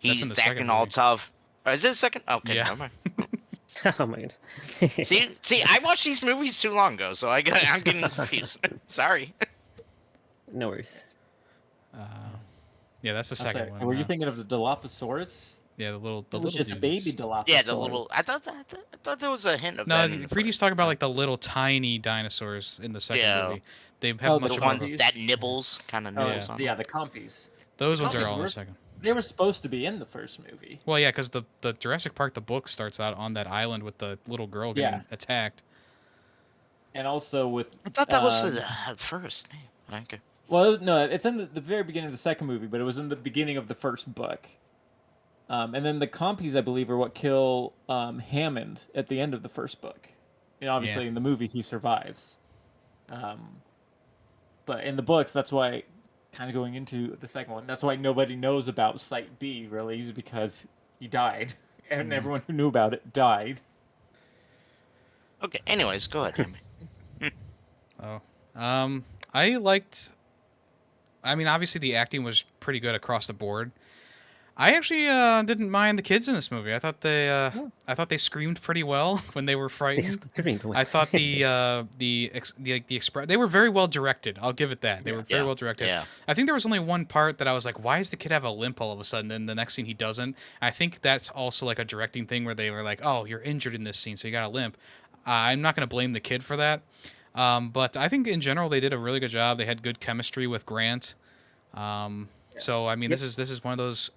in he's the second acting all movie. tough. Oh, is it the second? Okay, Yeah. never mind. Oh my god. See, I watched these movies too long ago, so I'm getting confused. Sorry. No worries. Yeah, that's the second one. were you thinking of the Dilophosaurus? Yeah, the It little was just a dudes. baby Dilophosaurus. Yeah, the little. I thought there was a hint of No, that. in the Preedy's first talking about one. like the little tiny dinosaurs in the second Yeah. movie. They have Oh, much the the more one of a, compies? that nibbles kind of Oh, nibbles on. yeah, the compies. those ones are compies all in the were- second. They were supposed to be in the first movie. Well, yeah, because the Jurassic Park, the book starts out on that island with the little girl getting Yeah. attacked. And also with... I thought that was um, the first name. Okay. Well, no, it's in the very beginning of the second movie, but it was in the beginning of the first book. And then the compies, I believe, are what kill Hammond at the end of the first book. And obviously, Yeah. in the movie, he survives. But in the books, that's why, kind of going into the second one, that's why nobody knows about Site B, really, is because he died. And everyone who knew about it died. Okay. Anyways, go ahead, Jimmy. Oh. I liked. I mean, obviously the acting was pretty good across the board. I actually didn't mind the kids in this movie. I thought they screamed pretty well when they were They frightened. screamed. I thought the express they were very well directed. I'll give it that. They were very Yeah. well directed. Yeah. I think there was only one part that I was like, why does the kid have a limp all of a sudden? Then the next scene he doesn't. I think that's also like a directing thing where they were like, oh, you're injured in this scene, so you got a limp. I'm not going to blame the kid for that. But I think in general they did a really good job. They had good chemistry with Grant. So I mean, Yep. this is one of those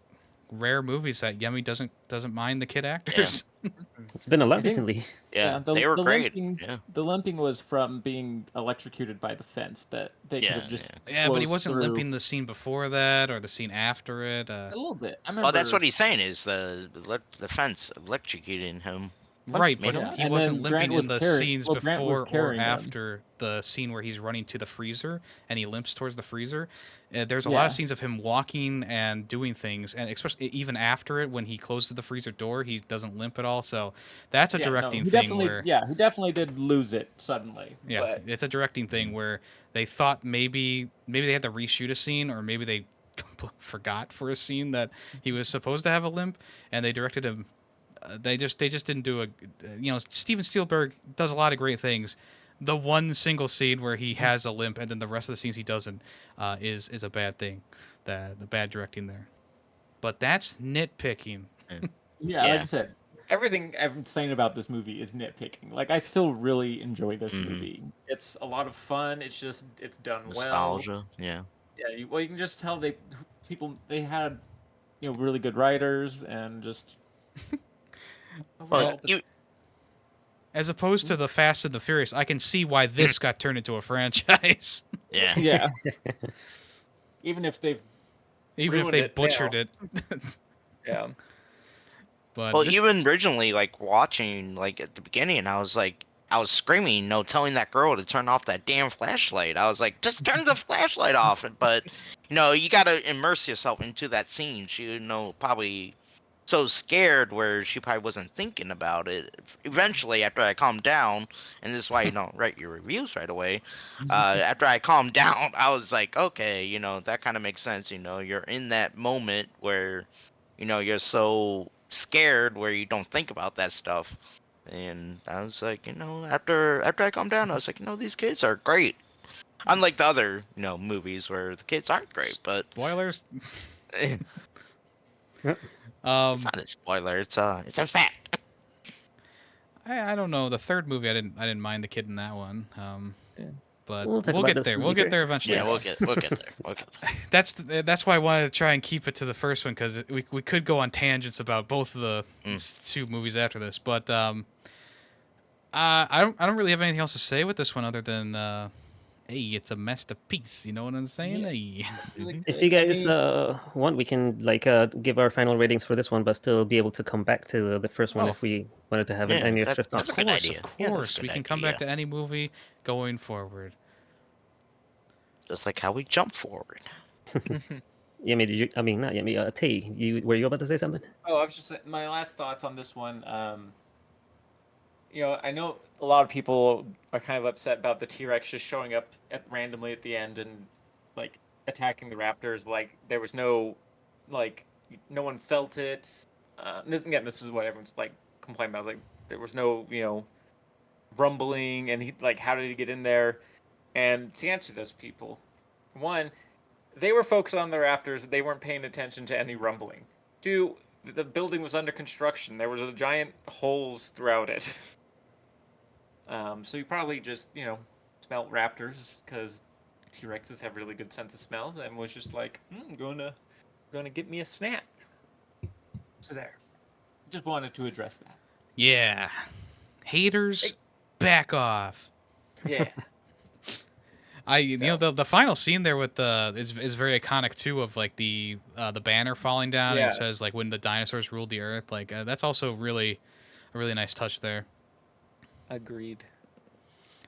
rare movies that Yummy doesn't mind the kid actors. It's been a lot I think- recently. Yeah, they were great. Limping, Yeah. The limping was from being electrocuted by the fence that they could Yeah, have just. Yeah, but he disclosed wasn't through. limping the scene before that or the scene after it. A little bit. I remember. Well, that's what he's saying is the fence electrocuting him. Right, but Yeah. he And wasn't then Grant limping in was the carry- scenes well, Grant was before or carrying him. after the scene where he's running to the freezer and he limps towards the freezer. There's a lot of Yeah. scenes of him walking and doing things, and especially even after it, when he closes the freezer door, he doesn't limp at all. So that's a directing he thing definitely, where he definitely did lose it suddenly. yeah, But it's a directing thing where they thought maybe they had to reshoot a scene, or maybe they forgot for a scene that he was supposed to have a limp, and they directed him. They just didn't do a. Steven Spielberg does a lot of great things. The one single scene where he has a limp, and then the rest of the scenes he doesn't, is a bad thing. The bad directing there. But that's nitpicking. yeah, Yeah. like I said, everything I'm saying about this movie is nitpicking. Like, I still really enjoy this Mhm. movie. It's a lot of fun. It's just it's done well. Nostalgia. Yeah. Yeah, You can just tell they had really good writers and just overall, Well, the you, As opposed to the Fast and the Furious, I can see why this got turned into a franchise. yeah. yeah. Even if they've Even if Ruined they it butchered now. it. yeah. But Well, this- even originally, like watching, like at the beginning, I was screaming, telling that girl to turn off that damn flashlight. I was like, just turn the flashlight off. But you gotta immerse yourself into that scene. She, probably so scared where she probably wasn't thinking about it. Eventually, after I calmed down, and this is why you don't write your reviews right away. After I calmed down, I was like, okay, that kind of makes sense. You're in that moment where, you're so scared where you don't think about that stuff. And I was like, after I calmed down, I was like, these kids are great. Unlike the other, movies where the kids aren't great, but spoilers. it's Um, not a spoiler. It's a fact. I don't know. The third movie, I didn't mind the kid in that one. Yeah. But We'll talk we'll about get this there. We'll get later. there eventually. Yeah, we'll get there. We'll get there. That's why I wanted to try and keep it to the first one, because we could go on tangents about both of the two movies after this. But I don't really have anything else to say with this one other than hey, it's a masterpiece. You know what I'm saying? Yeah. Hey. If you guys want, we can give our final ratings for this one, but still be able to come back to the first one Oh. if we wanted to have Yeah, any extra that's thoughts. a good idea. Of Yeah, that's a course, good we can come back idea. to any movie going forward. Just like how we jump forward. Yemi, did you? I mean, not Yemi. T, were you about to say something? Oh, I was just my last thoughts on this one. I know a lot of people are kind of upset about the T-Rex just showing up randomly at the end and like attacking the raptors. Like there was no one felt it. This is what everyone's like complaining about. Like there was no rumbling, and how did he get in there? And to answer those people, one, they were focused on the raptors. They weren't paying attention to any rumbling. Two, the building was under construction. There was a giant holes throughout it. So you probably just, smelt raptors because T-Rexes have really good sense of smells, and was just like, gonna get me a snack. So there. Just wanted to address that. Yeah, haters, back off. Yeah. The final scene there with is very iconic too, of like the banner falling down and Yeah. it says like when the dinosaurs ruled the earth. Like that's also really a really nice touch there. Agreed.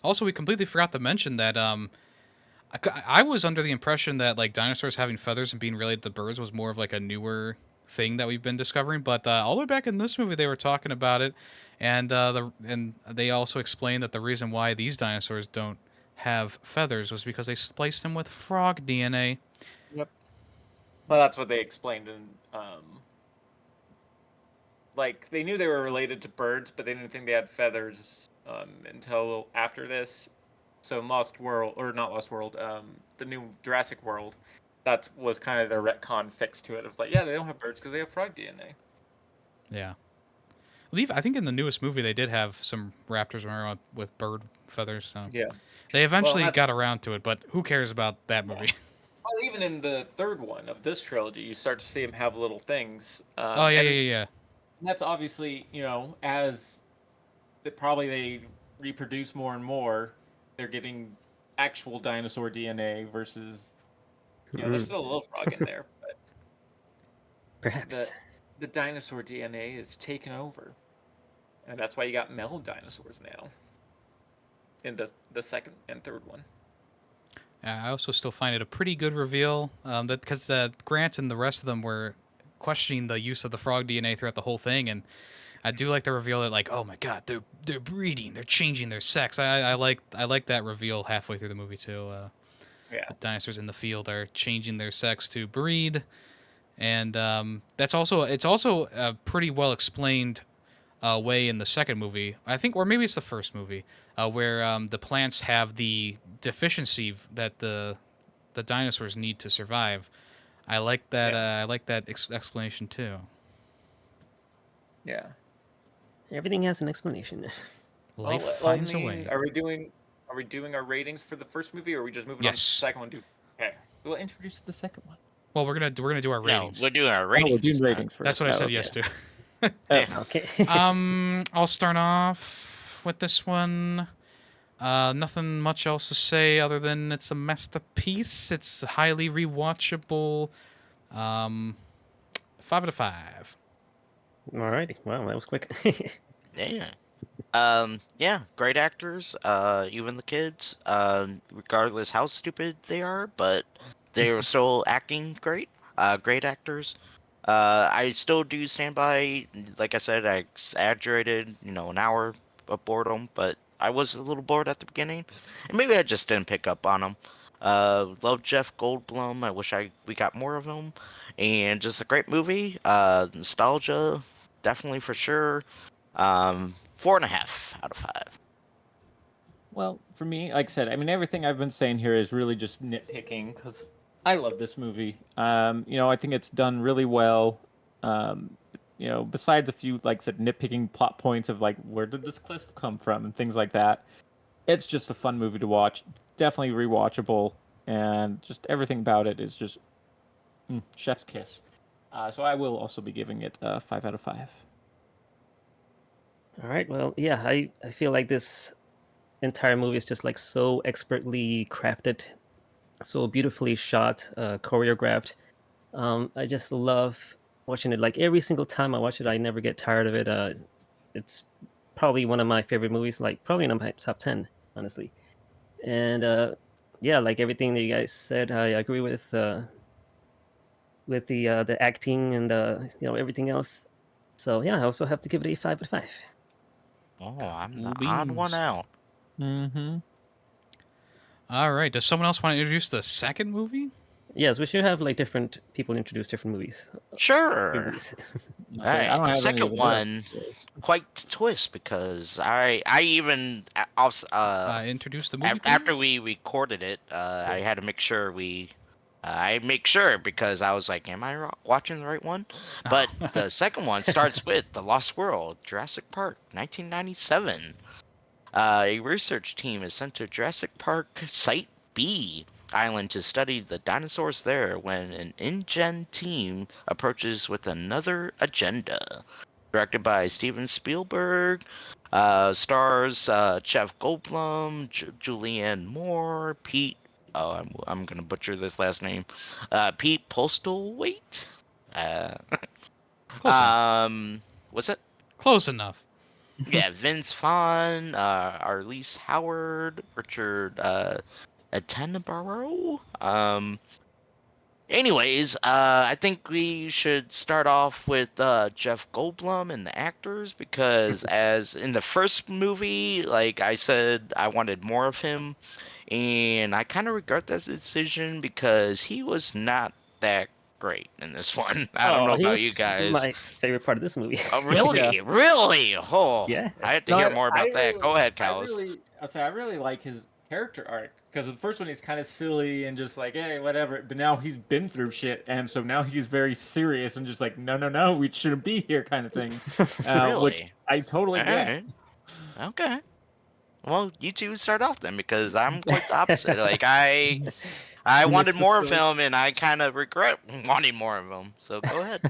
Also, we completely forgot to mention that I was under the impression that like dinosaurs having feathers and being related to birds was more of like a newer thing that we've been discovering. But all the way back in this movie, they were talking about it, and they also explained that the reason why these dinosaurs don't have feathers was because they spliced them with frog DNA. Yep. Well, that's what they explained in they knew they were related to birds, but they didn't think they had feathers until after this. So in Lost World, or not Lost World, the new Jurassic World, that was kind of their retcon fix to it. Of like, yeah, they don't have birds because they have frog DNA. Yeah. I think in the newest movie they did have some raptors around with bird feathers. So Yeah. they eventually that's- got around to it, but who cares about that movie? Well, even in the third one of this trilogy, you start to see him have little things. Oh yeah, And yeah, yeah. that's obviously, as they reproduce more and more, they're getting actual dinosaur DNA versus, there's still a little frog in there, but Perhaps. the dinosaur DNA is taken over. And that's why you got male dinosaurs now in the second and third one. I also still find it a pretty good reveal, that because Grant and the rest of them were questioning the use of the frog DNA throughout the whole thing, and I do like the reveal that, like, oh my god, they're breeding, they're changing their sex. I like that reveal halfway through the movie too. Yeah. The dinosaurs in the field are changing their sex to breed, and it's also a pretty well explained way in the second movie, I think, or maybe it's the first movie, where the plants have the deficiency that the dinosaurs need to survive. I like that. Yeah. I like that explanation too. Yeah. Everything has an explanation. Life Well, finds a way. Are we doing our ratings for the first movie, or are we just moving on to Yes. the second one? Okay. We'll introduce the second one. Well, we're gonna do our No, ratings. we're doing our Oh, ratings. we're doing this ratings first. That's what I said okay. yes to. Okay. I'll start off with this one. Nothing much else to say other than it's a masterpiece. It's highly rewatchable. 5 out of 5. Alrighty. Wow, that was quick. Yeah. Yeah, great actors, even the kids, regardless how stupid they are, but they are still acting great. Great actors. I still do stand by, like I said, I exaggerated, an hour of boredom, but I was a little bored at the beginning, and maybe I just didn't pick up on him. Love Jeff Goldblum. I wish we got more of him, and just a great movie. Nostalgia, definitely for sure. 4.5 out of 5. Well, for me, like I said, I mean, everything I've been saying here is really just nitpicking because I love this movie. I think it's done really well. Besides a few, like I said, nitpicking plot points of like, where did this cliff come from and things like that. It's just a fun movie to watch. Definitely rewatchable, and just everything about it is just chef's kiss. So I will also be giving it 5 out of 5. All right. Well, yeah, I feel like this entire movie is just like so expertly crafted, so beautifully shot, choreographed. I just love watching it. Like every single time I watch it, I never get tired of it. It's probably one of my favorite movies, like probably in my top 10, honestly. And yeah, like everything that you guys said, I agree with the acting and everything else. So yeah, I also have to give it a 5 out of 5. Oh, I'm Cool the odd one beans. out. Mm-hmm. All right. Does someone else want to introduce the second movie? Yes, we should have like different people introduce different movies. Sure. Movies. Alright, the second one, quite the twist, because I even Introduce the movie. after please? we recorded it, I had to make sure I make sure, because I was like, am I watching the right one? But the second one starts with The Lost World, Jurassic Park, 1997. A research team is sent to Jurassic Park Site B Island to study the dinosaurs there when an InGen team approaches with another agenda. Directed by Steven Spielberg, stars Jeff Goldblum, Julianne Moore, Pete. Oh, I'm gonna butcher this last name. Pete Postlethwaite. Close enough. What's it? Close enough. Yeah, Vince Vaughn, Arliss Howard, Richard Attenborough. Anyways, I think we should start off with Jeff Goldblum and the actors, because as in the first movie, like I said, I wanted more of him, and I kind of regret that decision because he was not that great in this one. I don't know he about you was guys. my favorite part of this movie. Oh, really? Really? Oh, Yeah. I had to hear more about that. Go ahead, I Callus. really like his character arc, because the first one he's kind of silly and just like, hey, whatever. But now he's been through shit, and so now he's very serious and just like, no, we shouldn't be here, kind of thing. Really? Which I totally get. Alright. Okay. Well, you two start off then, because I'm quite the opposite. Like I I You wanted missed the more of story. him, and I kind of regret wanting more of him. So go ahead.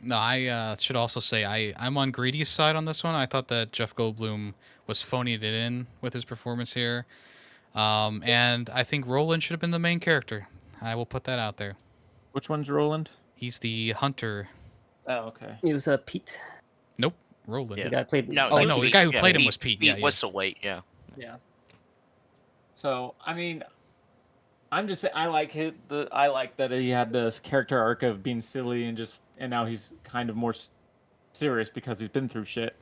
No, I should also say I'm on Greedy's side on this one. I thought that Jeff Goldblum was phoning it in with his performance here, and I think Roland should have been the main character. I will put that out there. Which one's Roland? He's the hunter. Oh, okay. It was Pete, Nope, Roland. the Yeah. guy played. No, Oh by no, the Pete. guy who yeah, played him was Pete. Yeah, Pete yeah. Whistlewaite, yeah. Yeah. So I mean, I'm just I like I like that he had this character arc of being silly and now he's kind of more serious because he's been through shit.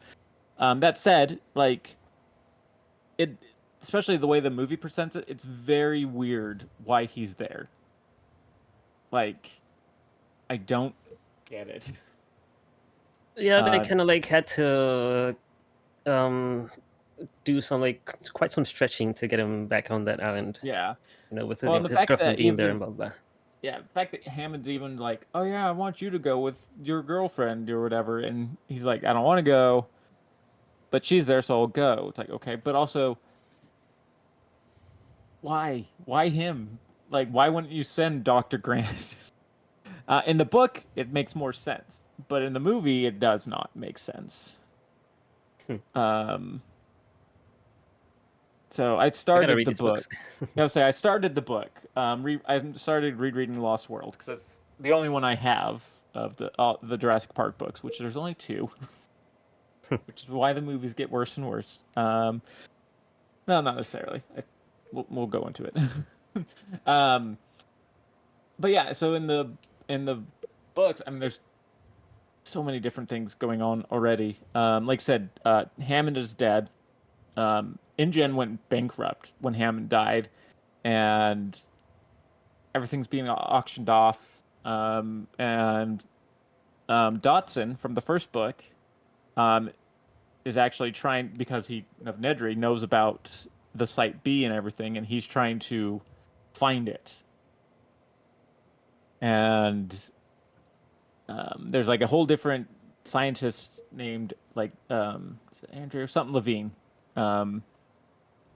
That said, like it, especially the way the movie presents it, it's very weird why he's there. Like, I don't get it. Yeah, they Uh, kind of like had to do some like quite some stretching to get him back on that island. Yeah. You know, with Well, and the his fact girlfriend that being there even and blah blah. yeah, the fact that Hammond's even like, oh yeah, I want you to go with your girlfriend or whatever, and he's like, I don't want to go, but she's there, so I'll go. It's like, okay, but also, why him? Like, why wouldn't you send Dr. Grant? In the book, it makes more sense, but in the movie, it does not make sense. So I I gotta started read the these book. books. I say I started the book. I started rereading Lost World because that's the only one I have of the Jurassic Park books, which there's only 2, which is why the movies get worse and worse. No, not necessarily. We'll go into it. But yeah, so in the books, I mean, there's so many different things going on already. Like I said, Hammond is dead. InGen went bankrupt when Hammond died, and everything's being auctioned off. And Dotson from the first book is actually trying, because of Nedry knows about the Site B and everything, and he's trying to find it. And there's like a whole different scientist named like is it Andrew or something Levine,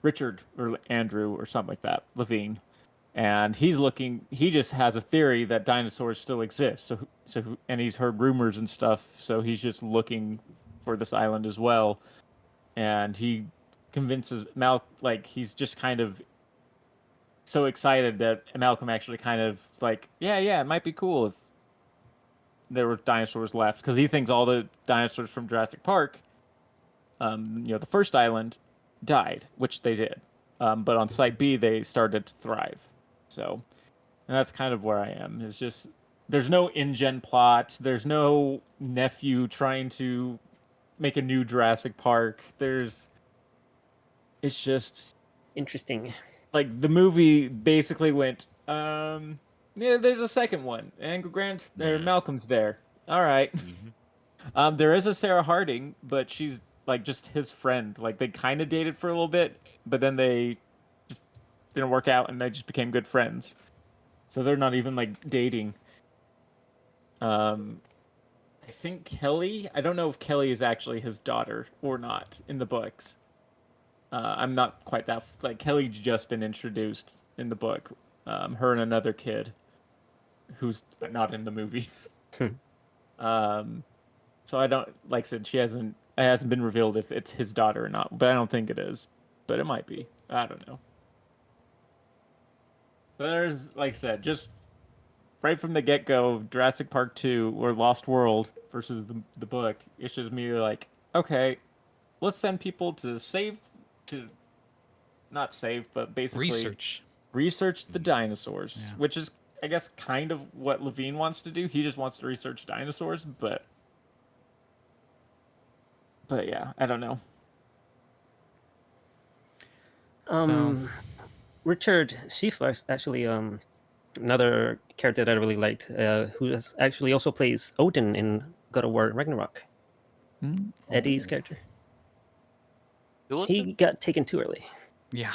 Richard or Andrew or something like that, Levine, and he just has a theory that dinosaurs still exist. And he's heard rumors and stuff, so he's just looking for this island as well. And he convinces like he's just kind of so excited that Malcolm actually kind of like, yeah, it might be cool if there were dinosaurs left, because he thinks all the dinosaurs from Jurassic Park, the first island, died, which they did. But on Site B, they started to thrive. So, and that's kind of where I am. It's just, there's no InGen plot. There's no nephew trying to make a new Jurassic Park. It's just Interesting. like the movie basically went, yeah, there's a second one, and Malcolm's there. All right. There is a Sarah Harding, but she's like just his friend. Like they kind of dated for a little bit, but then they just didn't work out, and they just became good friends. So they're not even like dating. I think Kelly. I don't know if Kelly is actually his daughter or not in the books. I'm not quite that like Kelly's just been introduced in the book. Her and another kid, who's not in the movie. So I don't, like I said, it hasn't been revealed if it's his daughter or not, but I don't think it is. But it might be. I don't know. So there's, like I said, just right from the get-go, Jurassic Park 2 or Lost World versus the book, it's just me like, okay, let's send people to not save, but basically research the dinosaurs, Yeah. which is, I guess, kind of what Levine wants to do. He just wants to research dinosaurs, but yeah, I don't know. Richard Schiff was actually another character that I really liked, who actually also plays Odin in God of War Ragnarok. Eddie's character. Who was He it? got taken too early. Yeah.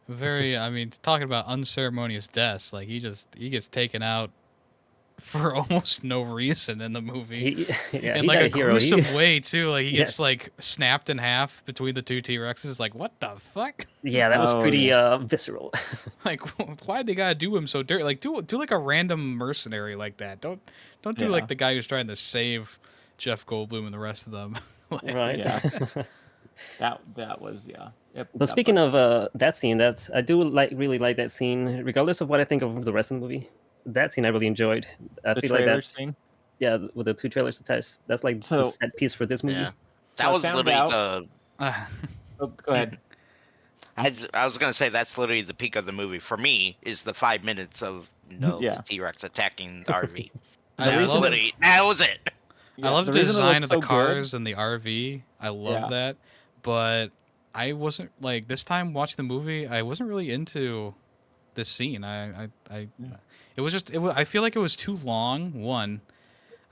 Very, I mean, talking about unceremonious deaths, like he gets taken out for almost no reason in the movie. Yeah, In he like got a a hero. gruesome He, way too. Like he gets Yes. like snapped in half between the two T-Rexes. Like what the fuck? yeah, that was Oh, pretty yeah. visceral. Like why'd they gotta do him so dirty? Like do like a random mercenary like that. Don't do Yeah. like the guy who's trying to save Jeff Goldblum and the rest of them. Like, Right. Yeah. That was yeah. Yep, But that speaking part. of that scene, that's I do really like that scene, regardless of what I think of the rest of the movie. That scene I really enjoyed. I The feel like trailer that's scene. yeah, with the two trailers attached. That's like the So set piece for this movie. Yeah. So That I was found literally out. the. Oh, go ahead. I was gonna say that's literally the peak of the movie for me. Is the 5 minutes of Yeah. the T-Rex attacking the RV. I That was love literally that was it. I love the reason it design looks of the so good- cars and the RV. I love Yeah. that. But I wasn't like this time watching the movie, I wasn't really into this scene. It was just I feel like it was too long. One.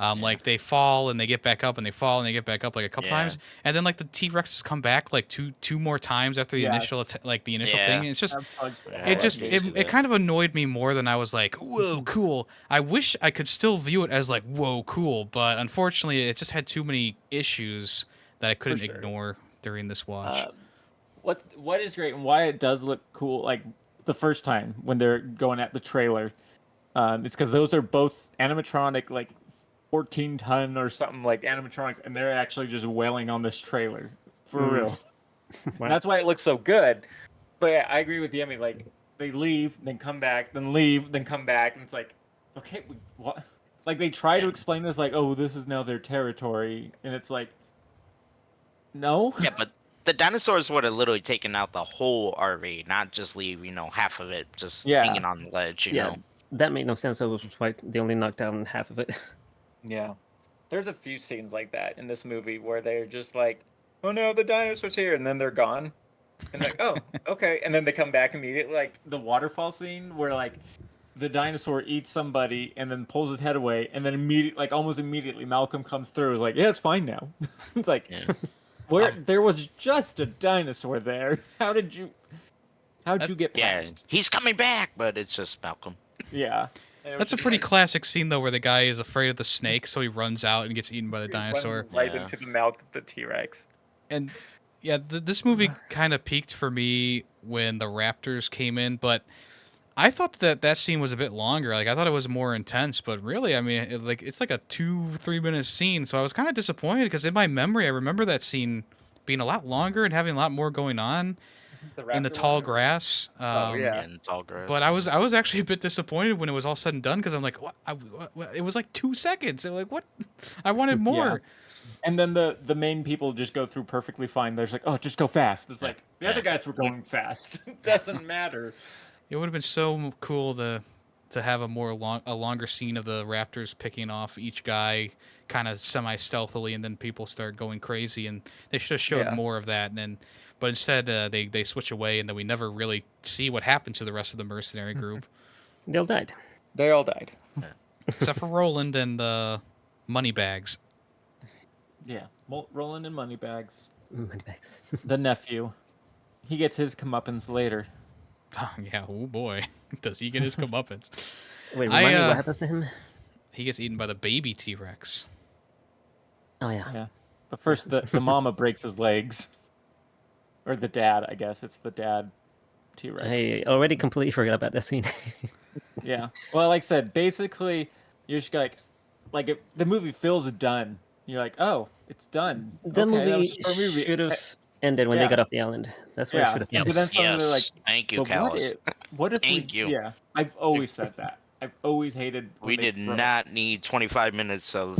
Yeah. Like they fall and they get back up and they fall and they get back up like a couple Yeah. times, and then like the T-Rexes come back like two more times after the initial Yes. the initial Yeah. thing. And it's just Yeah, it just I can see it that. kind of annoyed me more than I was like, whoa, cool. I wish I could still view it as like, whoa, cool, but unfortunately, it just had too many issues that I couldn't sure. ignore during this watch. What is great and why it does look cool, like the first time when they're going at the trailer, is because those are both animatronic, like 14-ton or something like animatronics, and they're actually just wailing on this trailer for Mm. real. And that's why it looks so good. But yeah, I agree with Yemi. Like they leave, then come back, then leave, then come back, and it's like, okay, what? Like they try to explain this, like, oh, this is now their territory, and it's like, no. Yeah, but the dinosaurs would have literally taken out the whole RV, not just leave half of it just Yeah. hanging on the ledge. You Yeah. know. That made no sense. So it was why they only knocked down half of it. Yeah. There's a few scenes like that in this movie where they're just like, oh no, the dinosaur's here, and then they're gone. And like, oh, okay. And then they come back immediately. Like, The waterfall scene where like the dinosaur eats somebody and then pulls his head away, and then almost immediately Malcolm comes through. Is like, yeah, it's fine now. It's like, Yeah. where there was just a dinosaur there. How'd you get Yeah, past? he's coming back, but it's just Malcolm. Yeah. and it was That's a just pretty like, classic scene though, where the guy is afraid of the snake, so he runs out and gets eaten by the run dinosaur. right Yeah. into the mouth of the T-Rex. And yeah, this movie kind of peaked for me when the Raptors came in, but I thought that scene was a bit longer. Like I thought it was more intense, but really, I mean, it's like a 2-3 minute scene. So I was kind of disappointed because in my memory, I remember that scene being a lot longer and having a lot more going on in the raptor tall one, or- grass. yeah. And tall grass. But I was actually a bit disappointed when it was all said and done because I'm like, what? It was like 2 seconds. I'm like, what? I wanted more. And then the main people just go through perfectly fine. There's like, oh, just go fast. It's like the other guys were going fast. It doesn't matter. It would have been so cool to have a longer scene of the Raptors picking off each guy kind of semi stealthily, and then people start going crazy. And they should have showed Yeah. more of that. And then, but instead they switch away, and then we never really see what happened to the rest of the mercenary group, They all died. They all died. except for Roland and the Moneybags. Yeah, Roland and Moneybags. Moneybags. The nephew, he gets his comeuppance later. Yeah, oh boy, does he get his comeuppance? Wait, remind me I, what happens to him? He gets eaten by the baby T-Rex. Oh yeah. Yeah, but first the mama breaks his legs, or the dad. I guess it's the dad T-Rex. I already completely forgot about that scene. Yeah. Well, like I said, basically, you're just like the movie feels done. You're like, oh, it's done. The Okay, that was movie just for a movie. should have ended when yeah. they got off the island. That's where it Yeah. should have Yep. ended. But then suddenly they're like, Thank you, but Callus. what if Thank we, you. Yeah, I've always said that. I've always hated. when We they did throw- not need 25 minutes of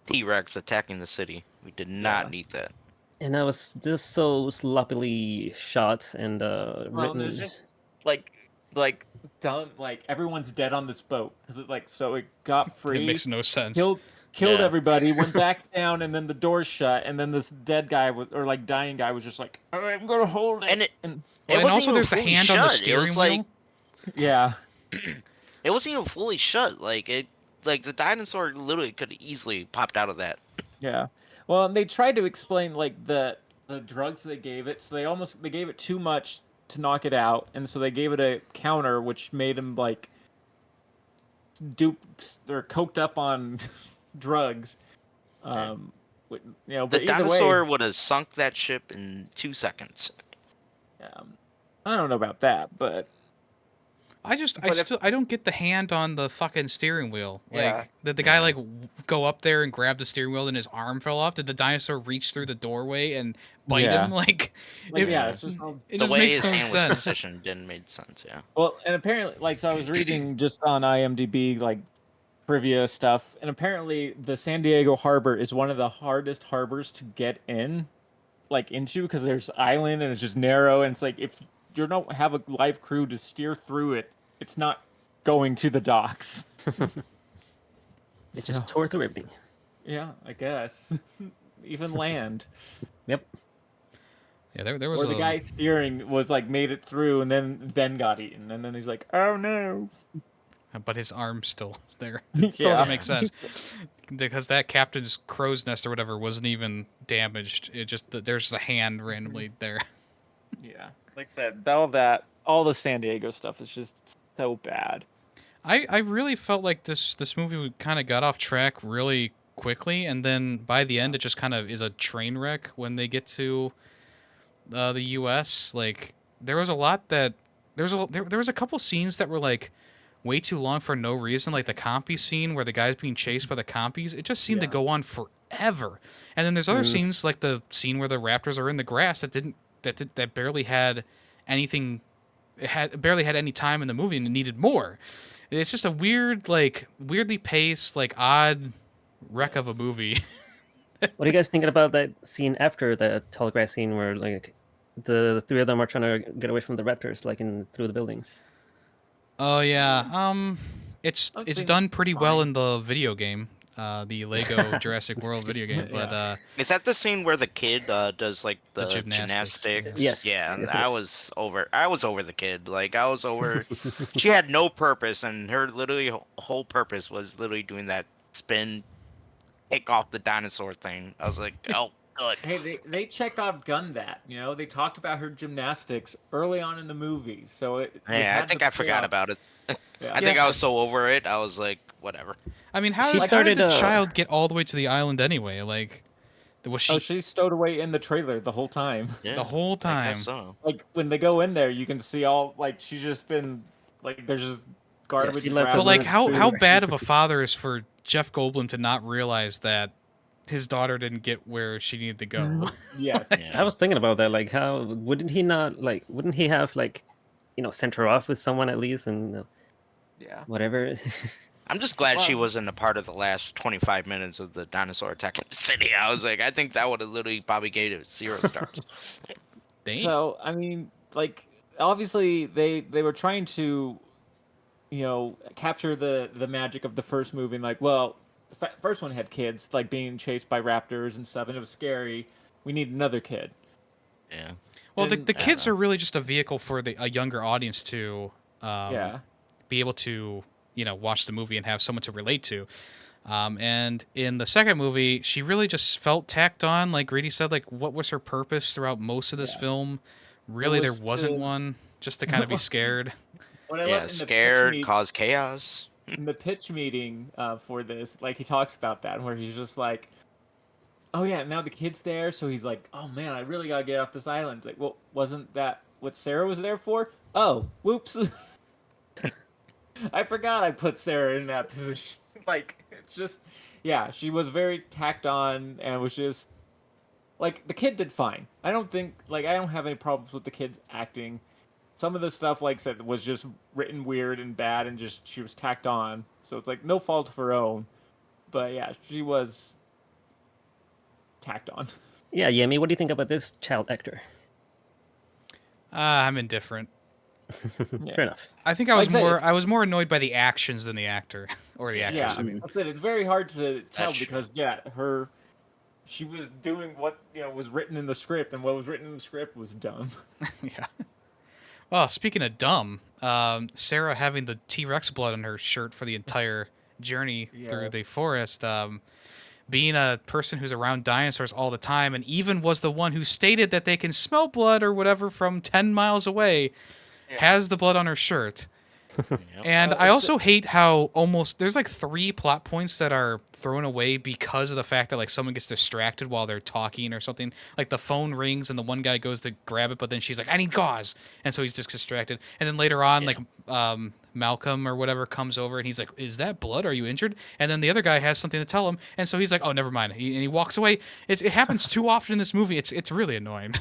T-Rex attacking the city. We did not Yeah. need that. And I was just so sloppily shot and Well, written. there's just like done. Like everyone's dead on this boat because it so it got free. It makes no sense. Killed Yeah. everybody, went back down, and then the doors shut, and then this dead guy or like dying guy was just like, all right, I'm gonna hold it. And it- Well, It and wasn't also even there's the fully hand on the shut. It steering was wheel. like- yeah, It wasn't even fully shut. Like the dinosaur literally could have easily popped out of that. yeah. Well, and they tried to explain like the drugs they gave it, so they gave it too much to knock it out, and so they gave it a counter, which made him like duped or coked up on drugs. Yeah. But The either dinosaur way, would have sunk that ship in 2 seconds. I don't know about that, but I But if- don't get the hand on the fucking steering wheel. Yeah. Like, did the guy Yeah. like go up there and grab the steering wheel and his arm fell off? Did the dinosaur reach through the doorway and bite Yeah. him? Like, like, it, yeah, it's just all it The just way makes his no hand was sense. positioned didn't make sense. Yeah. well, and apparently, so I was reading just on IMDb like trivia stuff, and apparently the San Diego harbor is one of the hardest harbors to get into, because there's island and it's just narrow, and it's like if you don't have a live crew to steer through it, it's not going to the docks. It So, just tore through everything. yeah, I guess. Even land. Yep. Yeah, there was Or the a, guy steering was like made it through and then got eaten, and then he's like, oh no. but his arm's still there. It still Yeah. doesn't make sense because that captain's crow's nest or whatever wasn't even damaged. It just there's a hand randomly there. Yeah. Like I said, all the San Diego stuff is just so bad. I really felt like this movie kind of got off track really quickly, and then by the end it just kind of is a train wreck when they get to the U.S. Like there was a lot that there was a couple scenes that were like way too long for no reason, like the compy scene where the guy's being chased by the compies. It just seemed to Yeah. go on forever. And then there's other scenes like the scene where the raptors are in the grass that barely had anything. It barely had any time in the movie and it needed more. It's just a weird, like weirdly paced, like odd wreck of a Yes. movie. What are you guys thinking about that scene after the tall grass scene where like the three of them are trying to get away from the raptors, like through the buildings? Oh yeah. It's I'd it's say done it's pretty well fine. in the video game, the Lego Jurassic World video game. But Yeah. Is that the scene where the kid does like The the gymnastics, gymnastics? Yes, Yeah, yes, it I is. was over the kid. Like I was over. She had no purpose, and her literally whole purpose was literally doing that spin, take off the dinosaur thing. I was like, oh, good. Hey, they Chekhov gunned that. They talked about her gymnastics early on in the movie, so it Yeah, I had think the I forgot payoff. about it. Yeah. I think I was so over it. I was like, whatever. I mean, how She did started, the child get all the way to the island anyway? Like, was she She's stowed away in the trailer the whole time. Yeah, the whole I time? guess so. Like when they go in there, you can see all like she's just been like there's just garbage. she left But like, Food. how bad of a father is for Jeff Goldblum to not realize that his daughter didn't get where she needed to go? Yes. I was thinking about that. Like, how wouldn't he have like, sent her off with someone at least, and Yeah. whatever. I'm just glad she Wow. wasn't a part of the last 25 minutes of the dinosaur attacking the city. I was like, I think that would have literally probably gave it 0 stars. Dang. So I mean, like obviously they were trying to, capture the magic of the first movie. And like, well, the first one had kids like being chased by raptors and stuff, and it was scary. We need another kid. Yeah. Well, the and- kids are really just a vehicle for a younger audience to Yeah. be able to, watch the movie and have someone to relate to. And in the second movie, she really just felt tacked on. Like Greedy said, like what was her purpose throughout most of this Yeah. film? Really, there was wasn't to- one. Just to kind of be scared. What I love Yeah, in the pitch scared, cause chaos. in the pitch meeting for this, like he talks about that, where he's just like, "Oh yeah, now the kid's there," so he's like, "Oh man, I really gotta get off this island." It's like, well, wasn't that what Sarah was there for? Oh, whoops. I forgot I put Sarah in that position. Like, it's just, yeah, she was very tacked on and was just, like, the kid did fine. I don't have any problems with the kid's acting. Some of the stuff, like I said, was just written weird and bad and just, she was tacked on. So it's like, no fault of her own. But yeah, she was tacked on. Yeah, Yemi, what do you think about this child actor? I'm indifferent. Fair enough. I think I Like was I said, more it's- I was more annoyed by the actions than the actor or the actress. Yeah, I mean, I said it's very hard to tell That's true. because she was doing what was written in the script, and what was written in the script was dumb. yeah. Well, speaking of dumb, Sarah having the T-Rex blood on her shirt for the entire journey through Yes. the forest, being a person who's around dinosaurs all the time, and even was the one who stated that they can smell blood or whatever from 10 miles away, Yeah. has the blood on her shirt. Yep. And I so- also hate how almost there's like 3 plot points that are thrown away because of the fact that like someone gets distracted while they're talking or something. Like the phone rings and the one guy goes to grab it, but then she's like, "I need gauze," and so he's just distracted. And then later on, Yeah. like Malcolm or whatever comes over and he's like, "Is that blood? Are you injured?" And then the other guy has something to tell him, and so he's like, "Oh, never mind." And he walks away. It happens too often in this movie. It's really annoying.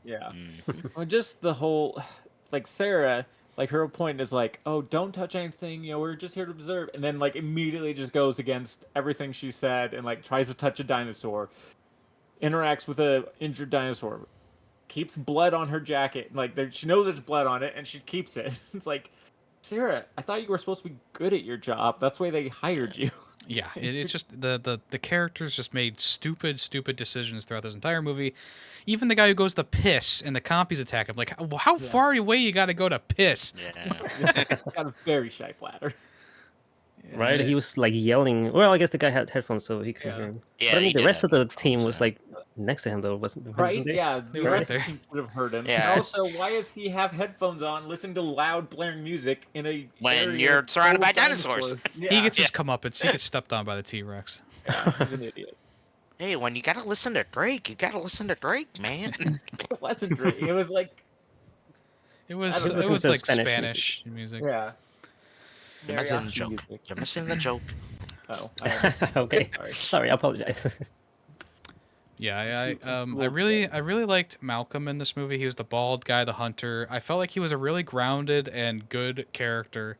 Yeah. Mm. Well, just the whole, like Sarah, like her point is like, oh, don't touch anything. You know, we're just here to observe, and then like immediately just goes against everything she said and like tries to touch a dinosaur, interacts with a injured dinosaur, keeps blood on her jacket. Like she knows there's blood on it, and she keeps it. It's like, Sarah, I thought you were supposed to be good at your job. That's why they hired you. Yeah, it's just the characters just made stupid decisions throughout this entire movie. Even the guy who goes to piss and the compies attack him. Like, how Yeah. far away you got to go to piss? Yeah. Got a very shy bladder. Right? He was like yelling. Well, I guess the guy had headphones, so he couldn't Yeah. hear him. Yeah, But I he mean, the did rest of have the team headphones, was yeah. like next to him, though, wasn't Right? they? Yeah, They the were rest right of the team would have heard him. Yeah. And also, why does he have headphones on, listening to loud, blaring music in a When area you're surrounded full by of dinosaurs? Yeah, He gets his comeuppance. He gets stepped on by the T-Rex. yeah, he's an idiot. Hey, when you gotta listen to Drake, you gotta listen to Drake, man. It wasn't Drake. It was like, It was I was it listening was to like Spanish Spanish music. yeah. You're missing the Mariachi joke. music. You're missing the joke. Oh, I understand. Okay. Sorry. Sorry, I apologize. Yeah, Too I cool really liked Malcolm in this movie. He was the bald guy, the hunter. I felt like he was a really grounded and good character.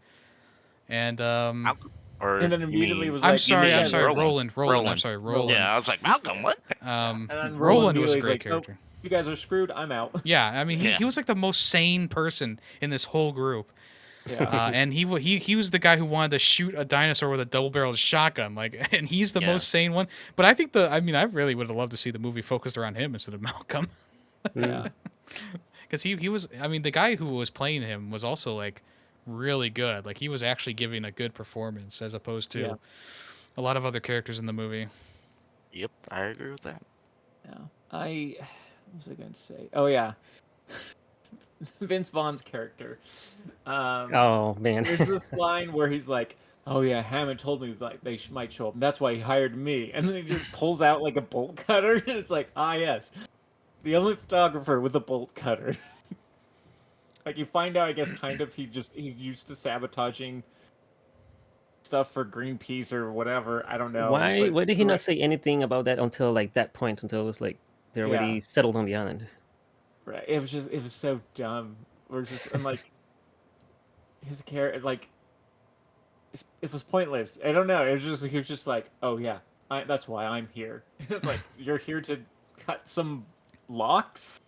And Malcolm? Or And then you immediately mean- was I'm like, sorry, mean I'm sorry, Roland. Roland. I'm sorry, Roland. Yeah, I was like, Malcolm, what? and then Roland was a immediately is great like, nope, character. you guys are screwed. I'm out. Yeah, I mean, Yeah. he was like the most sane person in this whole group. Yeah. And he was the guy who wanted to shoot a dinosaur with a double-barreled shotgun, like, and he's the Yeah. most sane one. But I think I really would have loved to see the movie focused around him instead of Malcolm, Yeah. because he was. I mean, the guy who was playing him was also like really good. Like he was actually giving a good performance as opposed to Yeah. a lot of other characters in the movie. Yep, I agree with that. Yeah. What was I going to say? Oh, yeah. Vince Vaughn's character. Oh man. There's this line where he's like, "Oh yeah, Hammond told me like they might show up, and that's why he hired me." And then he just pulls out like a bolt cutter, and it's like, ah yes, the only photographer with a bolt cutter. Like you find out, I guess, kind of he's used to sabotaging stuff for Greenpeace or whatever. I don't know. Why but- why did he not say anything about that until like that point? Until it was like they're already Yeah. settled on the island. Right. It was so dumb. And like his character, like it was pointless. I don't know. He was just like, oh yeah, that's why I'm here. It's like you're here to cut some locks.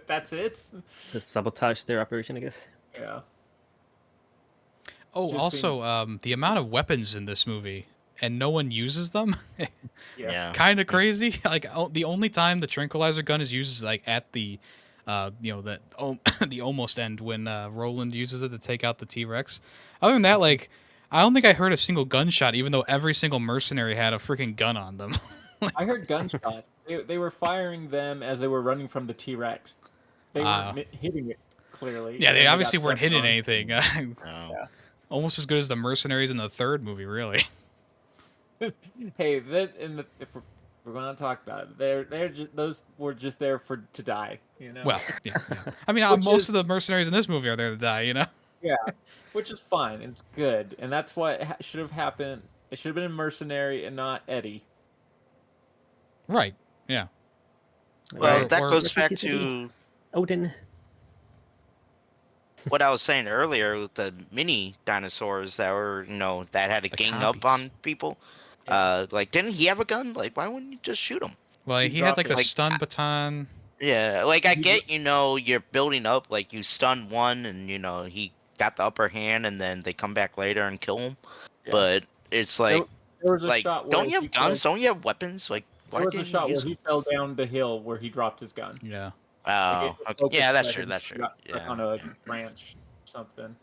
That's it. To sabotage their operation, I guess. Yeah. Oh, Just also, the amount of weapons in this movie and no one uses them. Yeah. Kind of crazy. Like the only time the tranquilizer gun is used is like at the, the almost end when Roland uses it to take out the T-Rex. Other than that, like I don't think I heard a single gunshot, even though every single mercenary had a freaking gun on them. I heard gunshots. They were firing them as they were running from the T-Rex. They weren't hitting it clearly. Yeah, they and obviously got weren't stepped hitting on. anything. Oh. Almost as good as the mercenaries in the third movie, really. Hey, if we're going to talk about it, those were just there to die. You know. Well, yeah. I mean, Which most is- of the mercenaries in this movie are there to die, you know? Yeah, which is fine. It's good, and that's what should have happened. It should have been a mercenary and not Eddie. Right. Yeah. Well, Or- that or- goes back Yes, it is. to Odin. what I was saying earlier with the mini dinosaurs that were, that had to The gang copies. up on people. Like, didn't he have a gun? Like, why wouldn't you just shoot him? Well, He he had dropped like it. the Like, stun baton. Yeah, like I He get, you're building up, like you stun one, and he got the upper hand, and then they come back later and kill him. Yeah. But it's like, There was a shot where don't you he have guns? Fell, Don't you have weapons? Like, why there was a didn't you shot where use he them? fell down the hill where he dropped his gun. Yeah. Oh, Like, it okay. focused Yeah, that's that true. he That's true. Got stuck Yeah, on a branch or something.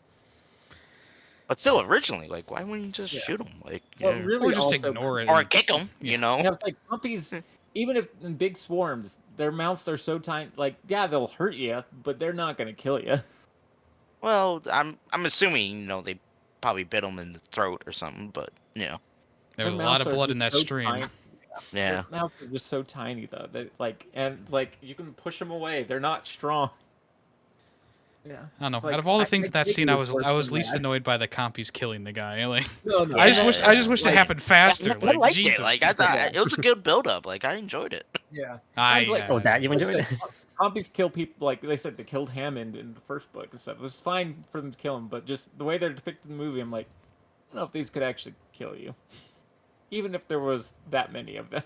but still, originally, like, why wouldn't you just Yeah. shoot him? Like, Well, yeah. really, Or just also, ignore it. or and- kick him? Yeah. You know? Yeah, it's like puppies. Even if in big swarms, their mouths are so tiny. Like, yeah, they'll hurt you, but they're not gonna kill you. Well, I'm assuming they probably bit him in the throat or something. But There Their was a lot mouths of are blood in just that so stream. tiny. yeah, Their mouths are just so tiny though that and it's like you can push them away. They're not strong. Yeah. I don't know. It's Out like, of all the I things in that take scene, it I as was worse than least that. annoyed by the compies killing the guy. Like, No, no. I just Yeah, wish it like, happened faster. I Like, liked Jesus. it. Like I thought Yeah. it was a good build up. Like I enjoyed it. Yeah. I, Mine's like, Oh, that you like I enjoyed? said, zombies kill people. Like they said, they killed Hammond in the first book and stuff. It was fine for them to kill him, but just the way they're depicted in the movie, I'm like, I don't know if these could actually kill you, even if there was that many of them.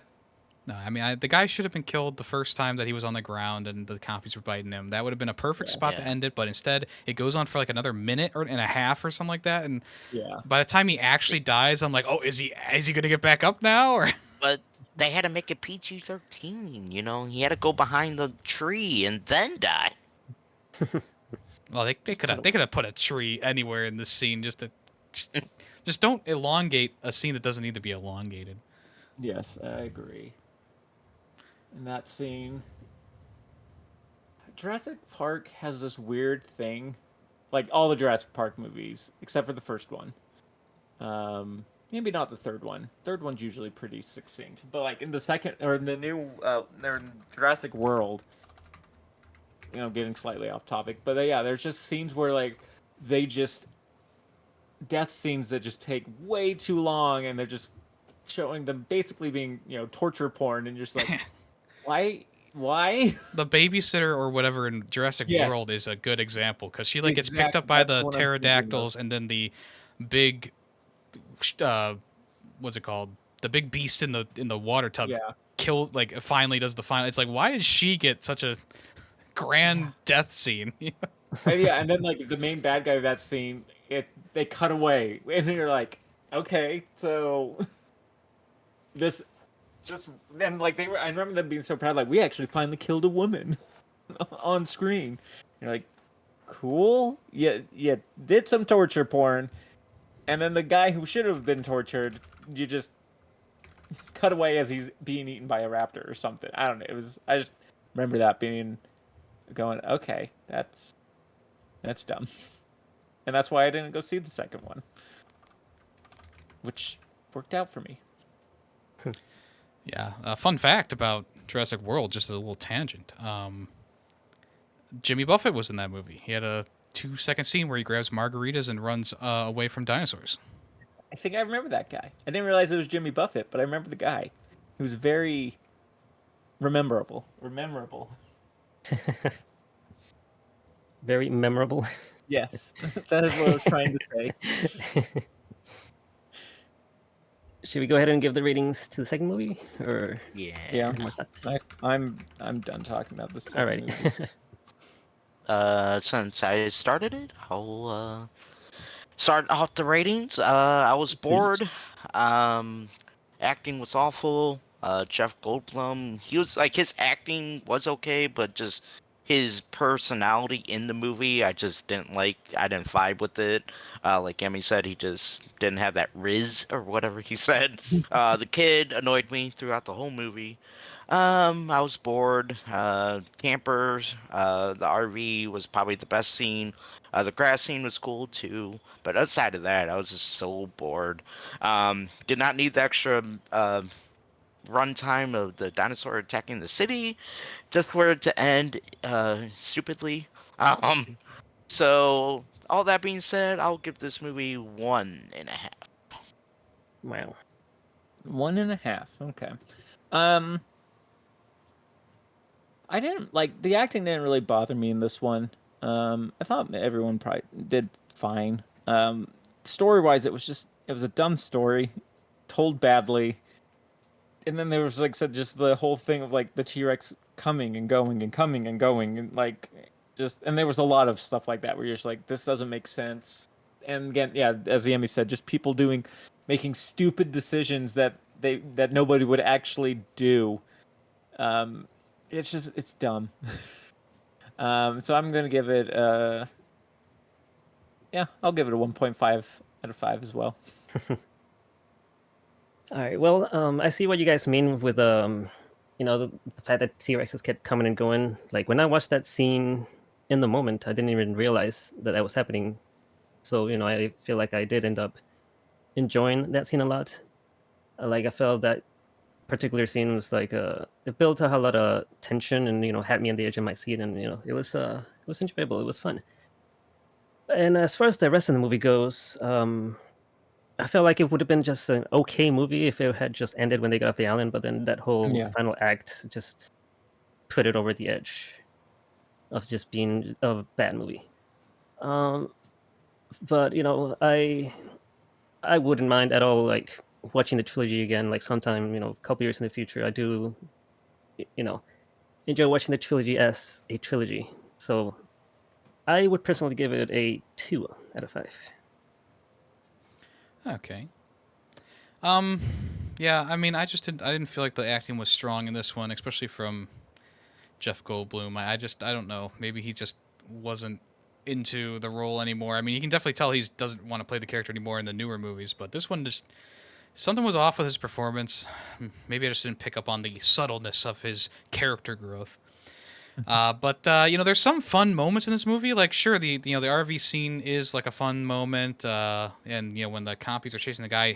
No, I mean, the guy should have been killed the first time that he was on the ground and the compies were biting him. That would have been a perfect spot to Yeah. end it, but instead it goes on for like another minute and a half or something like that. And Yeah. by the time he actually dies, I'm like, oh, is he gonna get back up now? Or But they had to make it PG-13. You know, he had to go behind the tree and then die. well, they could have put a tree anywhere in this scene just don't elongate a scene that doesn't need to be elongated. Yes, I agree. In that scene, Jurassic Park has this weird thing, like all the Jurassic Park movies, except for the first one. Maybe not the third one. Third one's usually pretty succinct, but like in the second or in the new, in Jurassic World, getting slightly off topic, but yeah, there's just scenes where like they just death scenes that just take way too long, and they're just showing them basically being torture porn, and you're just like. Why? The babysitter or whatever in Jurassic Yes. World is a good example because she like gets picked Exactly, up by that's the the one I'm thinking of. pterodactyls and then the big, what's it called? The big beast in the water tub Yeah. finally does the final. It's like, why did she get such a grand death scene? And then like the main bad guy of that scene, they cut away, and then you're like, okay, so this just and like they were. I remember them being so proud, like we actually finally killed a woman on screen. You're like, cool, you did some torture porn, and then the guy who should have been tortured, you just cut away as he's being eaten by a raptor or something. I don't know. I just remember that being going, okay, that's dumb. And that's why I didn't go see the second one. Which worked out for me. Yeah. Fun fact about Jurassic World, just as a little tangent. Jimmy Buffett was in that movie. He had a 2-second scene where he grabs margaritas and runs away from dinosaurs. I think I remember that guy. I didn't realize it was Jimmy Buffett, but I remember the guy. He was very rememberable. Very memorable. Yes, that is what I was trying to say. Should we go ahead and give the ratings to the second movie, or Yeah. Yeah, more thoughts? I'm done talking about this. Alrighty. Since I started it, I'll start off the ratings. I was bored. Acting was awful. Jeff Goldblum, he was like his acting was okay, but just his personality in the movie, I just didn't like. I didn't vibe with it. Like Emmy said, he just didn't have that riz or whatever he said. The kid annoyed me throughout the whole movie. I was bored. Campers. The RV was probably the best scene. The grass scene was cool too, but outside of that, I was just so bored. Did not need the extra runtime of the dinosaur attacking the city, just for it to end stupidly. So all that being said, I'll give this movie 1.5. Wow. 1.5. Okay. I didn't like the acting. Didn't really bother me in this one. I thought everyone probably did fine. Story-wise, it was a dumb story, told badly. And then there was, like I said, just the whole thing of like the T-Rex coming and going and coming and going and like and there was a lot of stuff like that where you're just like, this doesn't make sense. And again, yeah, as Yemi said, just people making stupid decisions that nobody would actually do. It's dumb. So I'm gonna give it I'll give it a 1.5 out of 5 as well. All right. Well, I see what you guys mean with the fact that T-Rexes kept coming and going. Like when I watched that scene in the moment, I didn't even realize that was happening. So I feel like I did end up enjoying that scene a lot. Like I felt that particular scene was like it built a lot of tension and had me on the edge of my seat, and it was enjoyable. It was fun. And as far as the rest of the movie goes, I felt like it would have been just an okay movie if it had just ended when they got off the island, but then that whole Yeah. final act just put it over the edge of just being a bad movie. But I wouldn't mind at all like watching the trilogy again, like sometime a couple years in the future. I do, enjoy watching the trilogy as a trilogy. So I would personally give it a 2 out of 5. Okay. Yeah, I mean, I didn't feel like the acting was strong in this one, especially from Jeff Goldblum. I don't know. Maybe he just wasn't into the role anymore. I mean, you can definitely tell he doesn't want to play the character anymore in the newer movies, but this one just something was off with his performance. Maybe I just didn't pick up on the subtleness of his character growth. But there's some fun moments in this movie. Like, sure, the RV scene is like a fun moment, and when the compies are chasing the guy,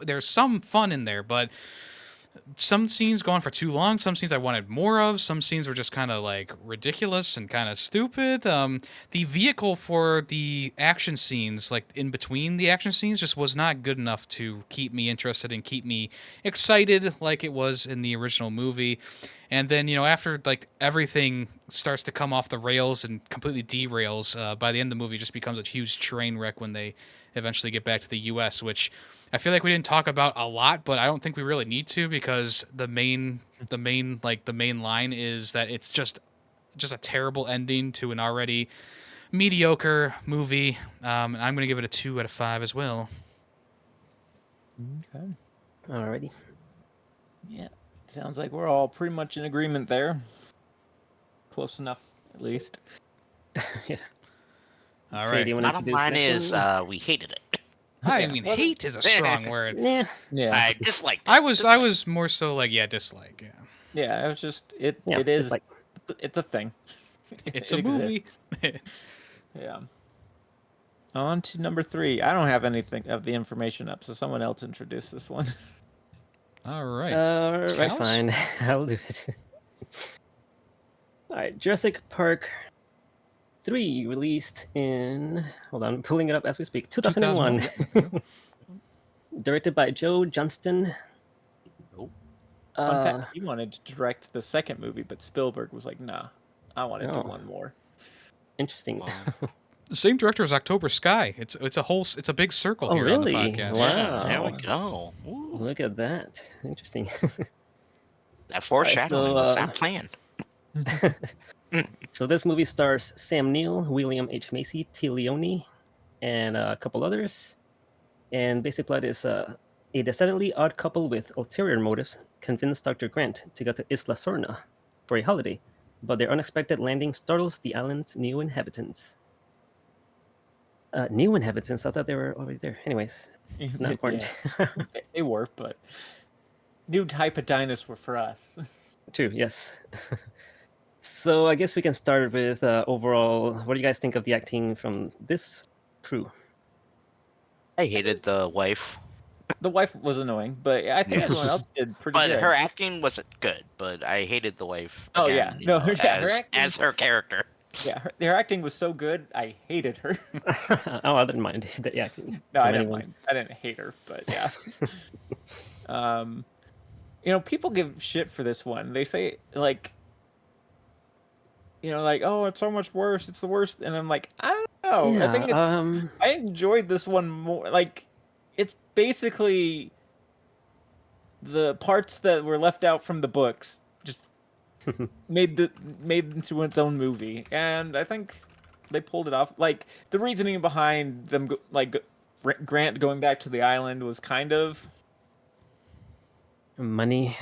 there's some fun in there. But some scenes go on for too long. Some scenes I wanted more of. Some scenes were just kind of like ridiculous and kind of stupid. The vehicle for the action scenes, like in between the action scenes, just was not good enough to keep me interested and keep me excited like it was in the original movie. And then, after like everything starts to come off the rails and completely derails, by the end of the movie, it just becomes a huge train wreck when they eventually get back to the U.S., which I feel like we didn't talk about a lot, but I don't think we really need to, because the main line is that it's just a terrible ending to an already mediocre movie. I'm going to give it a 2 out of 5 as well. Okay. Alrighty. Yeah. Sounds like we're all pretty much in agreement there. Close enough, at least. Yeah. All So, right. do you want to Bottom introduce line next is one? we hated it. I Yeah. mean, Well, hate is a strong word. Yeah. Yeah. I disliked it. I was more so like, yeah, dislike. Yeah. Yeah, it was just it Yeah, is just like it's a thing. It's It a movie. exists. Yeah. On to number 3. I don't have anything of the information up, so someone else introduce this one. All right. Alright, Cows? fine. I'll do it. Alright, Jurassic Park 3 released in, hold on, I'm pulling it up as we speak, 2001. Directed by Joe Johnston. Fun fact, he wanted to direct the second movie, but Spielberg was like, nah, I want to do Oh. one more. Interesting. Wow. The same director as October Sky. It's a big circle Oh, here really? on the podcast. Wow. There we go. Ooh, Look at that. Interesting. that foreshadowing was not planned. So this movie stars Sam Neill, William H. Macy, T. Leone, and a couple others. And basic plot is a decidedly odd couple with ulterior motives convince Dr. Grant to go to Isla Sorna for a holiday, but their unexpected landing startles the island's new inhabitants. New inhabitants? I thought they were already there. Anyways, not important. Yeah, they were, but new type of dinosaur for us. True, yes. So I guess we can start with overall, what do you guys think of the acting from this crew? I hated the wife, The wife was annoying, but I think Yes. everyone else did pretty but good. her acting wasn't good. But I hated the wife. Oh, again, yeah. you No, know, yeah, her acting- as her character. Yeah, her acting was so good, I hated her. Oh, I didn't mind the acting. No, I from didn't anyone. mind. I didn't hate her, but yeah. People give shit for this one. They say like, oh, it's so much worse. It's the worst, and I'm like, I don't know. Yeah, I think I enjoyed this one more. Like, it's basically the parts that were left out from the books just made into its own movie, and I think they pulled it off. Like, the reasoning behind them, Grant going back to the island was kind of money,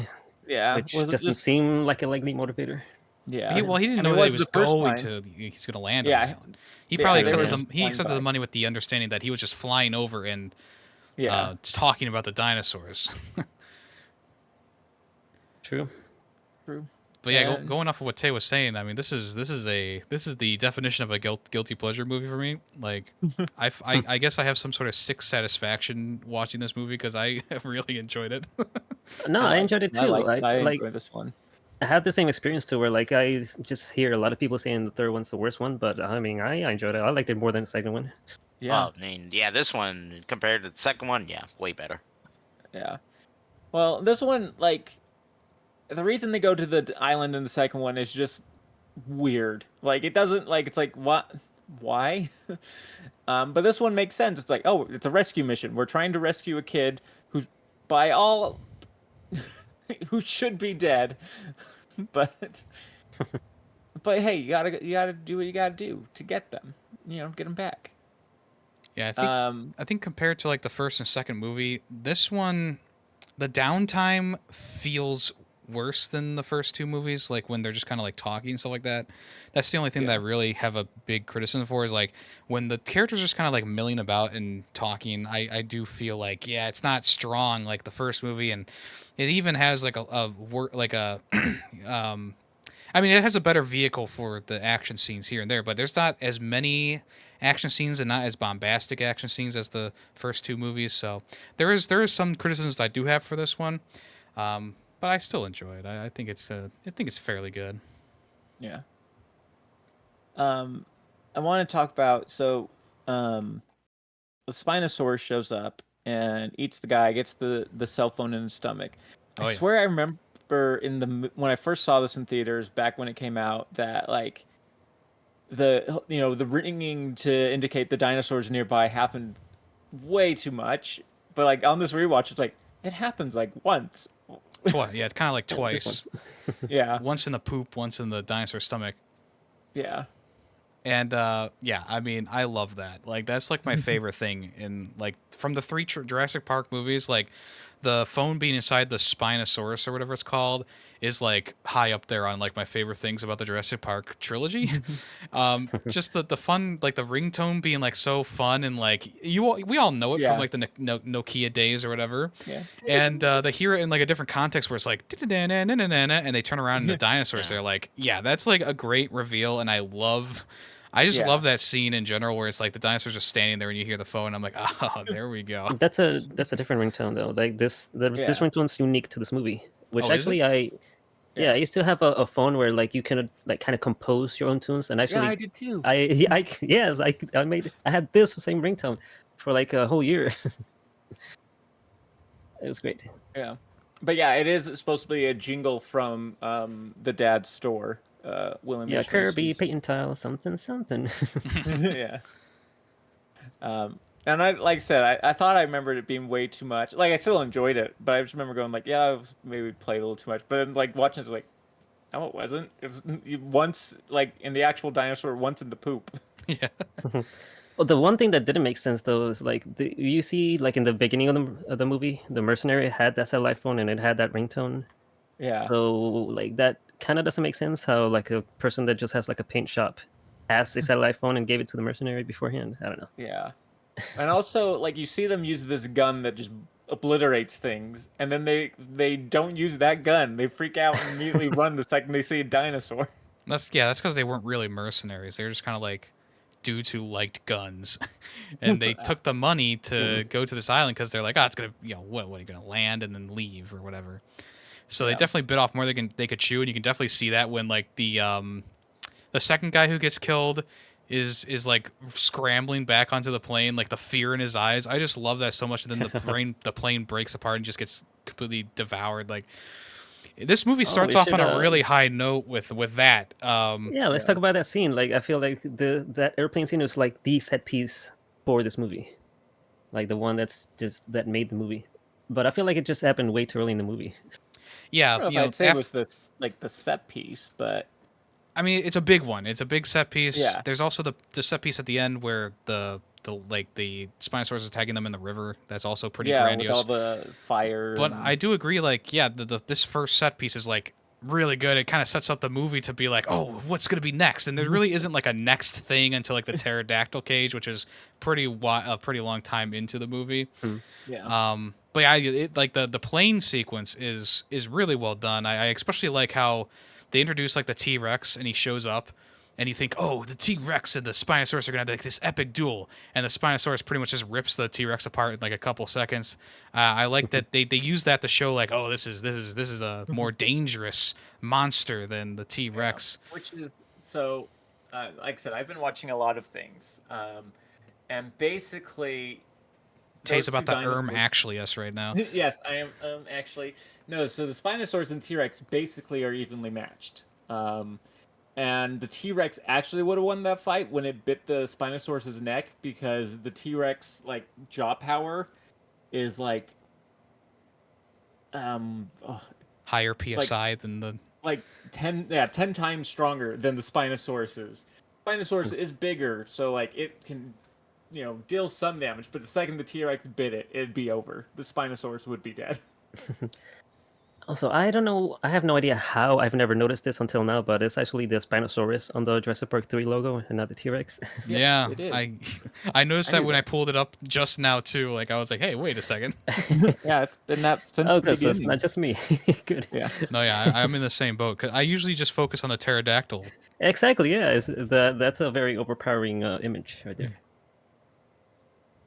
which was it doesn't just seem like a likely motivator. yeah. He didn't And know it that he was was the first going line. to. He's going to land Yeah. on the island. He Yeah, probably they were accepted just he flying accepted by. the money with the understanding that he was just flying over and Yeah, talking about the dinosaurs. True. true. But yeah, And- going off of what Tay was saying, I mean, this is the definition of a guilty pleasure movie for me. Like, I guess I have some sort of sick satisfaction watching this movie because I have really enjoyed it. No, I enjoyed it too. I Like enjoyed this one. I had the same experience too, where like I just hear a lot of people saying the third one's the worst one, but I mean I enjoyed it. I liked it more than the second one. Yeah. Oh, I mean, yeah, this one compared to the second one, yeah, way better. Yeah. Well, this one, like, the reason they go to the island in the second one is just weird. Like, it doesn't, like, it's like, what? Why? But this one makes sense. It's like, oh, it's a rescue mission. We're trying to rescue a kid who's, by all, who should be dead. But, but hey, you gotta do what you gotta do to get them. Get them back. Yeah, I think compared to like the first and second movie, this one, the downtime feels worse than the first two movies. Like when they're just kind of like talking and stuff like that. That's the only thing that I really have a big criticism for is like when the characters are just kind of like milling about and talking. I do feel like it's not strong like the first movie, and it even has like a work like a I mean, it has a better vehicle for the action scenes here and there, but there's not as many action scenes and not as bombastic action scenes as the first two movies. So there is some criticisms I do have for this one, but I still enjoy it. I think it's fairly good. Yeah. I want to talk about the Spinosaurus shows up and eats the guy, gets the cell phone in his stomach. I swear I remember when I first saw this in theaters back when it came out that like the ringing to indicate the dinosaurs nearby happened way too much, but like on this rewatch it's like it happens like once. Twice, yeah, it's kind of like twice. Yeah. Once in the poop, once in the dinosaur stomach. Yeah. And I mean, I love that. Like that's like my favorite thing in like from the three Jurassic Park movies. Like the phone being inside the Spinosaurus or whatever it's called is like high up there on like my favorite things about the Jurassic Park trilogy. Just the fun, like the ringtone being like so fun and like we all know it from like the Nokia days or whatever. Yeah. And they hear it in like a different context where it's like and they turn around and the dinosaurs. They're like, that's like a great reveal, and I just love that scene in general where it's like the dinosaurs are standing there and you hear the phone. I'm like, oh, there we go. That's a different ringtone though. Like this ringtone's unique to this movie. Which actually I used to have a phone where like you can like kind of compose your own tunes, and actually I did too. I had this same ringtone for like a whole year. It was great. Yeah, but it is supposed to be a jingle from the dad's store. William. Yeah, Kirby, paint tile, something. Yeah. And I, like I said, I thought I remembered it being way too much. Like I still enjoyed it, but I just remember going like, maybe played a little too much. But then like watching it, like, no, it wasn't. It was once like in the actual dinosaur, once in the poop. Yeah. Well, the one thing that didn't make sense though is like you see like in the beginning of the movie, the mercenary had that satellite phone and it had that ringtone. Yeah. So like that kind of doesn't make sense. How like a person that just has like a paint shop has a satellite phone and gave it to the mercenary beforehand. I don't know. Yeah. And also like you see them use this gun that just obliterates things, and then they don't use that gun. They freak out and immediately run the second they see a dinosaur. That's because they weren't really mercenaries. They were just kind of like dudes who liked guns, and they took the money to go to this island because they're like, it's gonna, what are you gonna land and then leave or whatever. So they definitely bit off more than they could chew, and you can definitely see that when like the second guy who gets killed is like scrambling back onto the plane, like the fear in his eyes. I just love that so much. And then the plane breaks apart and just gets completely devoured. Like this movie starts off on a really high note with that. Let's talk about that scene. Like I feel like that airplane scene was like the set piece for this movie, like the one that made the movie. But I feel like it just happened way too early in the movie. Yeah, I'd say it was this like the set piece, but I mean, it's a big one. It's a big set piece. Yeah. There's also the set piece at the end where the Spinosaurus is tagging them in the river. That's also pretty grandiose. With all the fire. But I do agree, like, this first set piece is like really good. It kind of sets up the movie to be like, oh, what's gonna be next? And there really isn't like a next thing until like the pterodactyl cage, which is a pretty long time into the movie. Yeah. But yeah, like the plane sequence is really well done. I especially like how they introduce like the T-Rex, and he shows up, and you think, oh, the T-Rex and the Spinosaurus are gonna have like this epic duel, and the Spinosaurus pretty much just rips the T-Rex apart in like a couple seconds. I like that they use that to show like, oh, this is a more dangerous monster than the T-Rex. Yeah, which is so. Like I said, I've been watching a lot of things, and basically. Tay's those about two to dinosaurs- actually us right now. Yes, I am actually no. So the Spinosaurus and T-Rex basically are evenly matched. And the T-Rex actually would have won that fight when it bit the Spinosaurus's neck because the T-Rex like jaw power is like Higher PSI than the. like 10 times stronger than the Spinosaurus's. Spinosaurus is bigger, so like it can deal some damage, but the second the T-Rex bit it, it'd be over. The Spinosaurus would be dead. Also, I don't know. I have no idea how. I've never noticed this until now, but it's actually the Spinosaurus on the Jurassic Park 3 logo and not the T-Rex. Yeah, it is. I noticed I that knew when I that. pulled it up just now too. Like I was like, hey, wait a second. Yeah, it's been that since Oh, the good. So it's beginning. not just me. Good. Yeah. No, yeah, I'm in the same boat. 'Cause I usually just focus on the pterodactyl. Exactly. Yeah. That's a very overpowering image right there.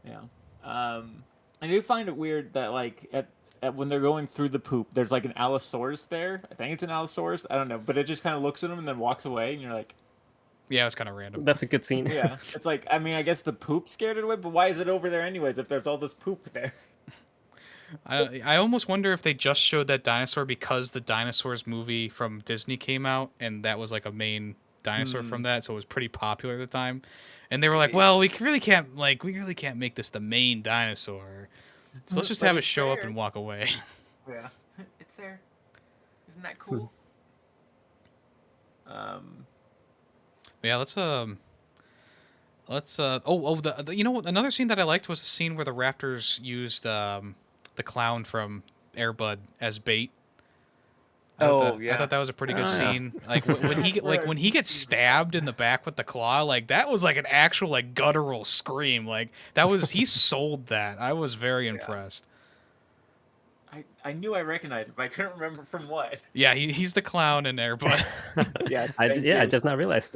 Yeah. I do find it weird that like at when they're going through the poop, there's like an Allosaurus there. I think it's an Allosaurus. I don't know, but it just kind of looks at them and then walks away, and you're like, Yeah, it's kind of random. That's a good scene. yeah. It's like, I mean, I guess the poop scared it away, but why is it over there anyways if there's all this poop there? I almost wonder if they just showed that dinosaur because the Dinosaurs movie from Disney came out, and that was like a main dinosaur from that, so it was pretty popular at the time. And they were like, Maybe. well, we really can't make this the main dinosaur. So let's just But have it it's show up there. and walk away. Yeah, it's there. Isn't that cool? Yeah, let's you know what, another scene that I liked was the scene where the raptors used the clown from Air Bud as bait. I thought that was a pretty good Oh, yeah. scene. Like when he gets stabbed in the back with the claw, like that was like an actual like guttural scream. Like that was he sold that. I was very impressed. I knew I recognized it, but I couldn't remember from what. Yeah, he's the clown in Air Bud. Yeah, I thank I you. just not realized.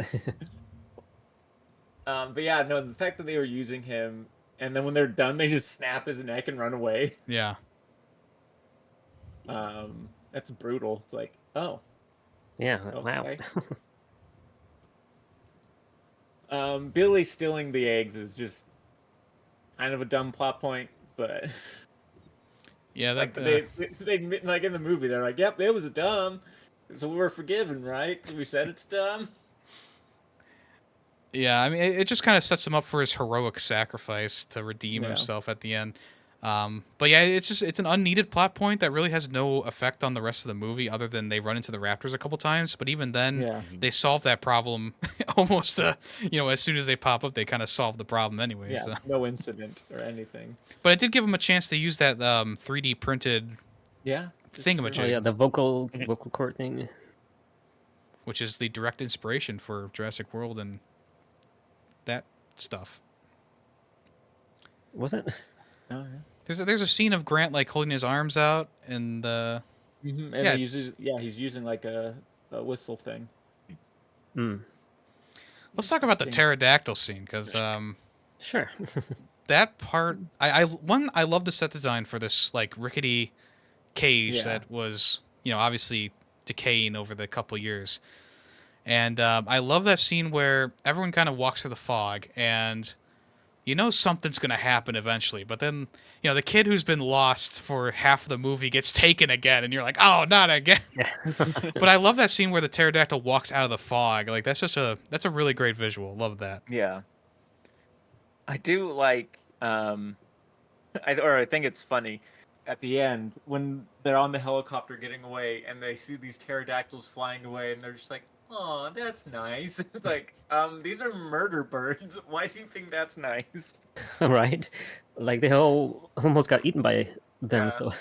But yeah, no, the fact that they were using him, and then when they're done, they just snap his neck and run away. Yeah. That's brutal. It's like, oh, Yeah. Wow. okay. Billy stealing the eggs is just kind of a dumb plot point, but Yeah, that like they like in the movie, they're like, yep, it was dumb, so we're forgiven, right? 'Cause we said it's dumb. Yeah, I mean, it just kind of sets him up for his heroic sacrifice to redeem Yeah. himself at the end. But yeah, it's an unneeded plot point that really has no effect on the rest of the movie, other than they run into the raptors a couple times. But even then, Yeah. they solve that problem almost. As soon as they pop up, they kind of solve the problem anyway. Yeah, So. no incident or anything. But it did give him a chance to use that 3D printed Yeah. thingamajig, Oh yeah, the vocal cord thing. which is the direct inspiration for Jurassic World and that stuff. Was it? Oh, There's a scene of Grant like holding his arms out and And Yeah. he's using like a whistle thing. Mm. let's talk about the Interesting. pterodactyl scene because Sure. that part I love the set design for this like rickety cage Yeah. that was obviously decaying over the couple years, and I love that scene where everyone kind of walks through the fog and something's gonna happen eventually, but then the kid who's been lost for half of the movie gets taken again, and you're like, oh, not again. But I love that scene where the pterodactyl walks out of the fog. Like that's a really great visual. Love that. Yeah. I do like I think it's funny at the end when they're on the helicopter getting away and they see these pterodactyls flying away and they're just like, "Oh, that's nice." It's like, these are murder birds. Why do you think that's nice? Right. Like they all almost got eaten by them. Yeah. So.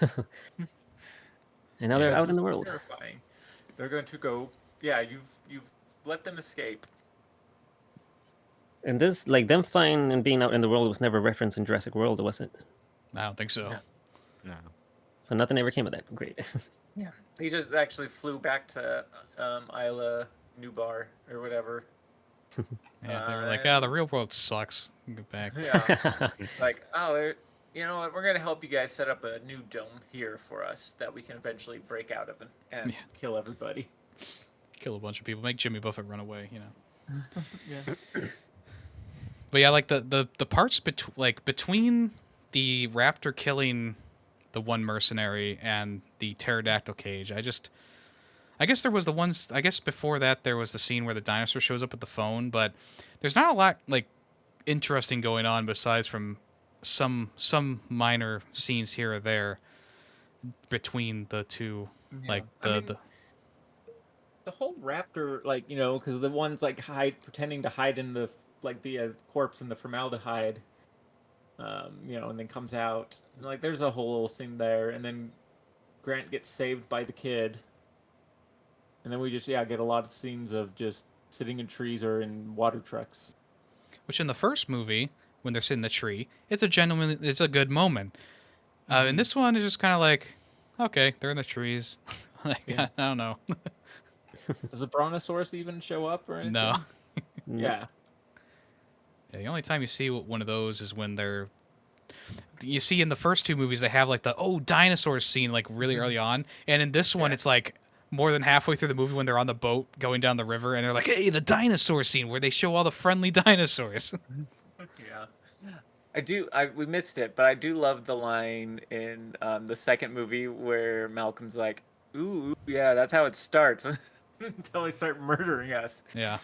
And now they're This out in is the world. terrifying. They're going to go. Yeah, you've let them escape. And this, like them flying and being out in the world, was never referenced in Jurassic World, was it? I don't think so. No. No. So nothing ever came of that. Great. Yeah. He just actually flew back to Isla Nublar or whatever. Yeah, they were like, "Ah, the real world sucks. Go back." Yeah. Like, oh, you know what? We're gonna help you guys set up a new dome here for us that we can eventually break out of and Yeah. kill everybody. Kill a bunch of people, make Jimmy Buffett run away, you know. Yeah. But yeah, like the parts between the raptor killing the one mercenary and the pterodactyl cage, I guess there was the ones. I guess before that there was the scene where the dinosaur shows up with the phone, but there's not a lot like interesting going on besides from some minor scenes here or there between the two. Like the whole raptor, like, you know, because the ones like pretending to hide in the be a corpse in the formaldehyde, you know, and then comes out. Like, there's a whole little scene there, and then Grant gets saved by the kid, and then we just get a lot of scenes of just sitting in trees or in water trucks. Which in the first movie, when they're sitting in the tree, it's a good moment. And this one is just kind of like, okay, they're in the trees. Like, Yeah. I don't know. Does a brontosaurus even show up or anything? No. Yeah. Yeah, the only time you see one of those is when you see in the first two movies they have like the dinosaurs scene like really early on, and in this one it's like more than halfway through the movie when they're on the boat going down the river and they're like, hey, the dinosaur scene where they show all the friendly dinosaurs. Yeah. We missed it, but I do love the line in the second movie where Malcolm's like, ooh, yeah, that's how it starts. Until they start murdering us. Yeah.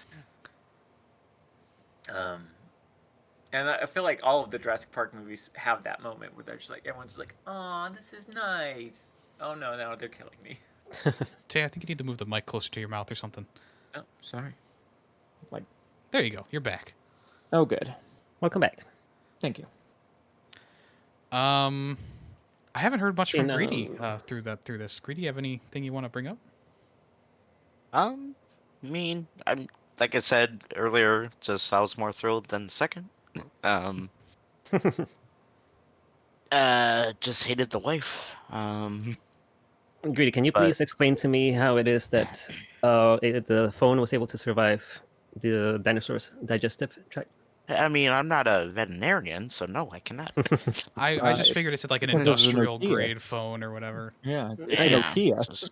And I feel like all of the Jurassic Park movies have that moment where they're just like, everyone's just like, oh, this is nice. Oh, no, they're killing me. Tay, I think you need to move the mic closer to your mouth or something. Oh, sorry. Like, there you go. You're back. oh, good. Welcome back. Thank you. I haven't heard much from In, Greedy through this. Greedy, you have anything you want to bring up? I mean, I'm like I said earlier, just I was more thrilled than the second. Just hated the wife. Greedy, can you please explain to me how it is that the phone was able to survive the dinosaur's digestive tract? I mean, I'm not a veterinarian, so no, I cannot. I just figured it's like an because it was an industrial Nokia. grade phone or whatever. Yeah, It's an a Nokia.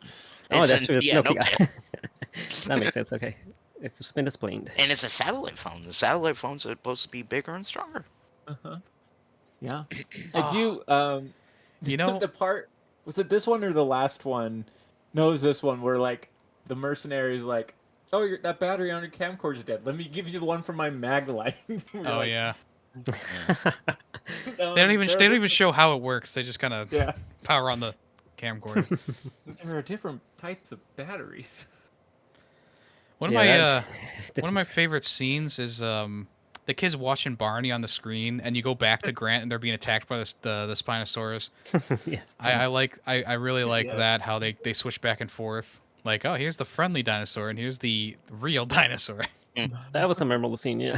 Oh, that's true. It's yeah, Nokia. That makes sense. Okay, it's been explained. And it's a satellite phone. The satellite phones are supposed to be bigger and stronger. Yeah. You know, The part, was it this one or the last one? No, it was this one where, like, the mercenary's like, oh, that battery on your camcorder's dead. Let me give you the one from my Maglite. oh yeah. They They don't even show how it works. They just kind of Yeah. power on the camcorder. There are different types of batteries. One of my favorite scenes is the kids watching Barney on the screen, and you go back to Grant, and they're being attacked by the Spinosaurus. Yes. I really like Yes. that how they switch back and forth. Like, oh, here's the friendly dinosaur, and here's the real dinosaur. That was a memorable scene. Yeah.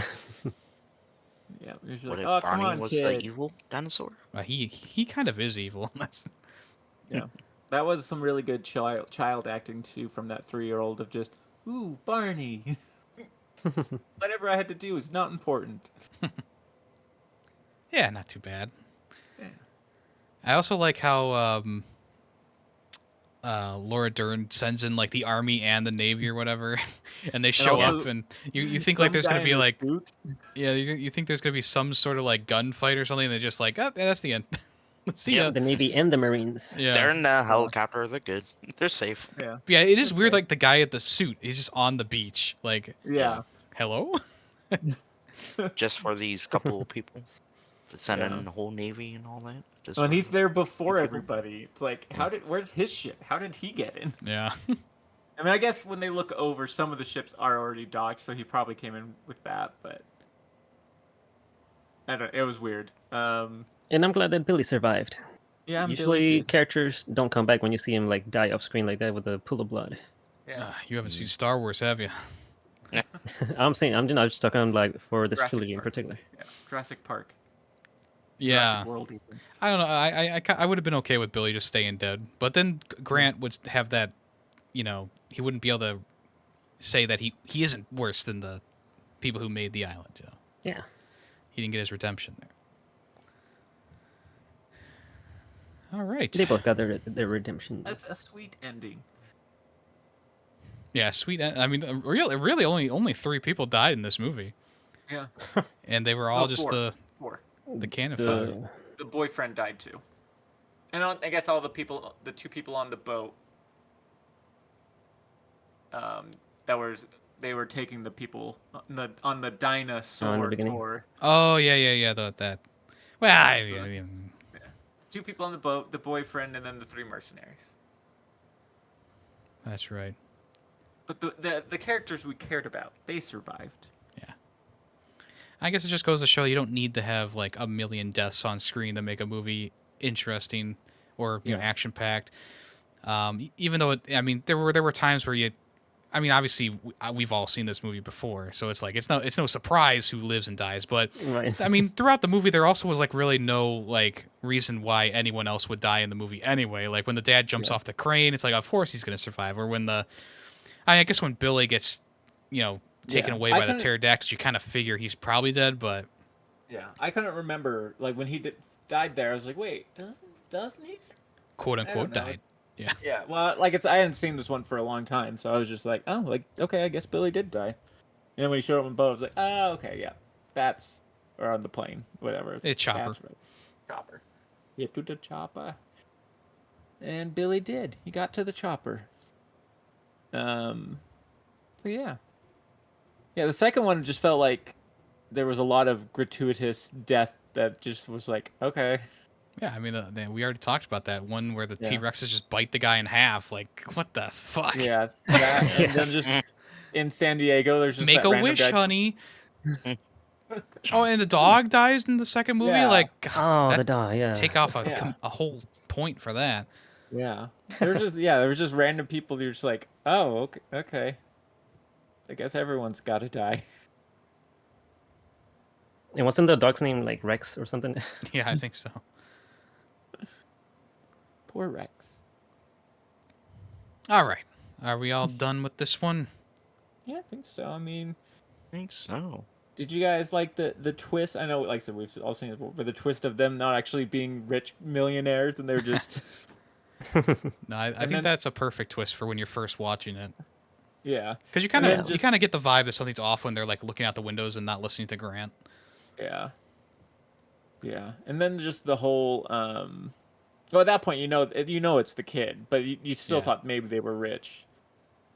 Yeah, you're What like, if oh, Barney come on, was kid. the evil dinosaur? He kind of is evil. That's Yeah, that was some really good child acting too from that 3-year-old of just, ooh, Barney. Whatever I had to do is not important. yeah, not too bad. Yeah. I also like how Laura Dern sends in like the army and the navy or whatever, and they show also up, and you think like Some there's guy gonna be in a like suit. you think there's gonna be some sort of like gunfight or something, and they're just like, oh, yeah, that's the end. See ya. The Navy and the Marines. Yeah. They're in the helicopter. They're good. They're safe. Yeah. Yeah, it is That's weird. fair. Like the guy at the suit, he's just on the beach. Like, Yeah. hello. Just for these couple of people. To send Yeah. in the whole navy and all that. Just And for- he's there before everybody. It's like, where's his ship? How did he get in? Yeah. I mean, I guess when they look over, some of the ships are already docked, so he probably came in with that, but I don't. It was weird. And I'm glad that Billy survived. Yeah, Usually characters don't come back when you see him like die off screen like that with a pool of blood. Yeah. You haven't seen Star Wars, have you? I'm just talking like for this Jurassic trilogy in Park. particular. Yeah. Jurassic Park. Yeah. Jurassic World even. I don't know. I would have been okay with Billy just staying dead, but then Grant would have that, you know, he wouldn't be able to say that he isn't worse than the people who made the island. You know? Yeah. He didn't get his redemption there. All right. They both got their redemption. That's a sweet ending. Yeah, sweet. I mean, really, only 3 people died in this movie, Yeah. and they were all Oh, just 4. 4. the cannon fodder. The boyfriend died too. And I guess all the 2 people on the boat, they were taking the people on the dinosaur beginning? tour. Oh yeah. That. Well, So- yeah. 2 people on the boat, the boyfriend, and then the 3 mercenaries. That's right. But the characters we cared about, they survived. I guess it just goes to show you don't need to have like a million deaths on screen to make a movie interesting or you know action packed. Even though there were times where obviously we've all seen this movie before, so it's like it's no surprise who lives and dies. But Right. I mean, throughout the movie, there also was like really no like reason why anyone else would die in the movie anyway. Like when the dad jumps off the crane, it's like of course he's gonna survive. Or when I guess when Billy gets taken away by the pterodactyls, you kind of figure he's probably dead. But Yeah, I couldn't remember like when he died there. I was like, wait, doesn't he? quote I don't unquote know. died. Yeah, well, like I hadn't seen this one for a long time, so I was just like, oh, like okay, I guess Billy did die. And then when he showed up on the boat, I was like, oh, okay, yeah, that's or on the plane, whatever. It's Chopper. That's right. Chopper. Get to the chopper. And Billy did. He got to the chopper. But yeah. Yeah, the second one just felt like there was a lot of gratuitous death that just was like, okay. Yeah, I mean, we already talked about that one where the Yeah. T-Rexes just bite the guy in half. Like, what the fuck? Yeah, that, and then just in San Diego, there's just Make that a random wish, guy. honey. Oh, and the dog dies in the second movie. Yeah. Like, Oh, that- the dog. Yeah. take off Yeah. a whole point for that. Yeah, there was just random people. That you're just like, oh, okay. I guess everyone's got to die. And wasn't the dog's name like Rex or something? Yeah, I think so. Poor Rex. All right, are we all done with this one? Yeah, I think so. I mean, I think so. did you guys like the twist? I know, like I said, we've all seen it before, but the twist of them not actually being rich millionaires and they're just No, I think then- that's a perfect twist for when you're first watching it. yeah, Because you And then kind just- of get the vibe that something's off when they're like looking out the windows and not listening to Grant. yeah, and then just the whole well, at that point, you know it's the kid, but you still Yeah. thought maybe they were rich.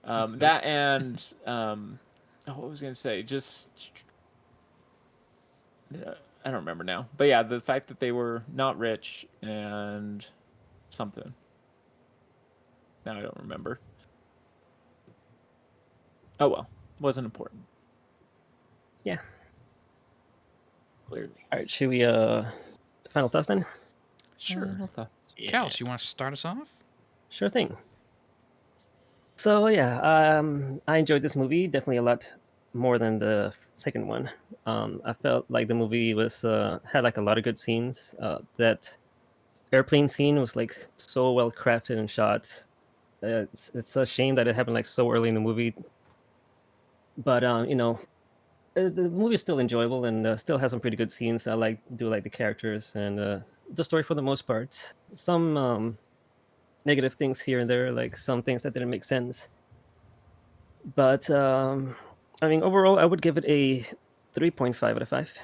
That and what was I gonna say? Just I don't remember now, but yeah, the fact that they were not rich and something. Now I don't remember. Oh well, wasn't important. Yeah. Clearly. All right, should we final thoughts then? Sure. Okay. Yeah. Kels, you want to start us off? Sure thing. So yeah, I enjoyed this movie definitely a lot more than the second one. I felt like the movie was had like a lot of good scenes. That airplane scene was like so well crafted and shot. It's a shame that it happened like so early in the movie. But the movie is still enjoyable and still has some pretty good scenes. I do like the characters and the story for the most part. Some negative things here and there, like some things that didn't make sense. But I mean, overall, I would give it a 3.5 out of 5.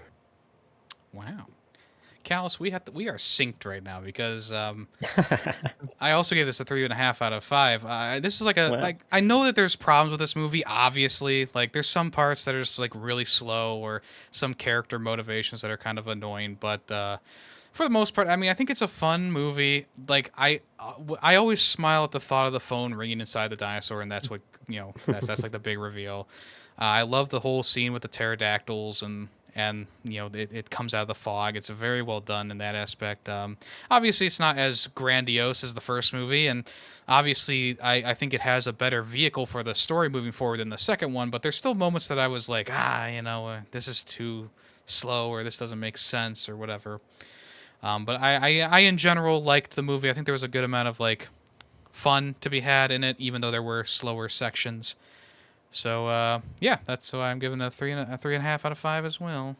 Wow. Callus, we are synced right now because I also gave this a 3.5 out of 5. This is like Wow. I know that there's problems with this movie. Obviously, like there's some parts that are just like really slow or some character motivations that are kind of annoying. But for the most part, I mean, I think it's a fun movie. Like I always smile at the thought of the phone ringing inside the dinosaur, and that's what that's like the big reveal. I love the whole scene with the pterodactyls and it comes out of the fog. It's very well done in that aspect. Obviously, it's not as grandiose as the first movie, and obviously, I think it has a better vehicle for the story moving forward than the second one. But there's still moments that I was like, this is too slow, or this doesn't make sense, or whatever. But I in general liked the movie. I think there was a good amount of like fun to be had in it, even though there were slower sections. So yeah, that's why I'm giving it a 3.5 out of 5 as well.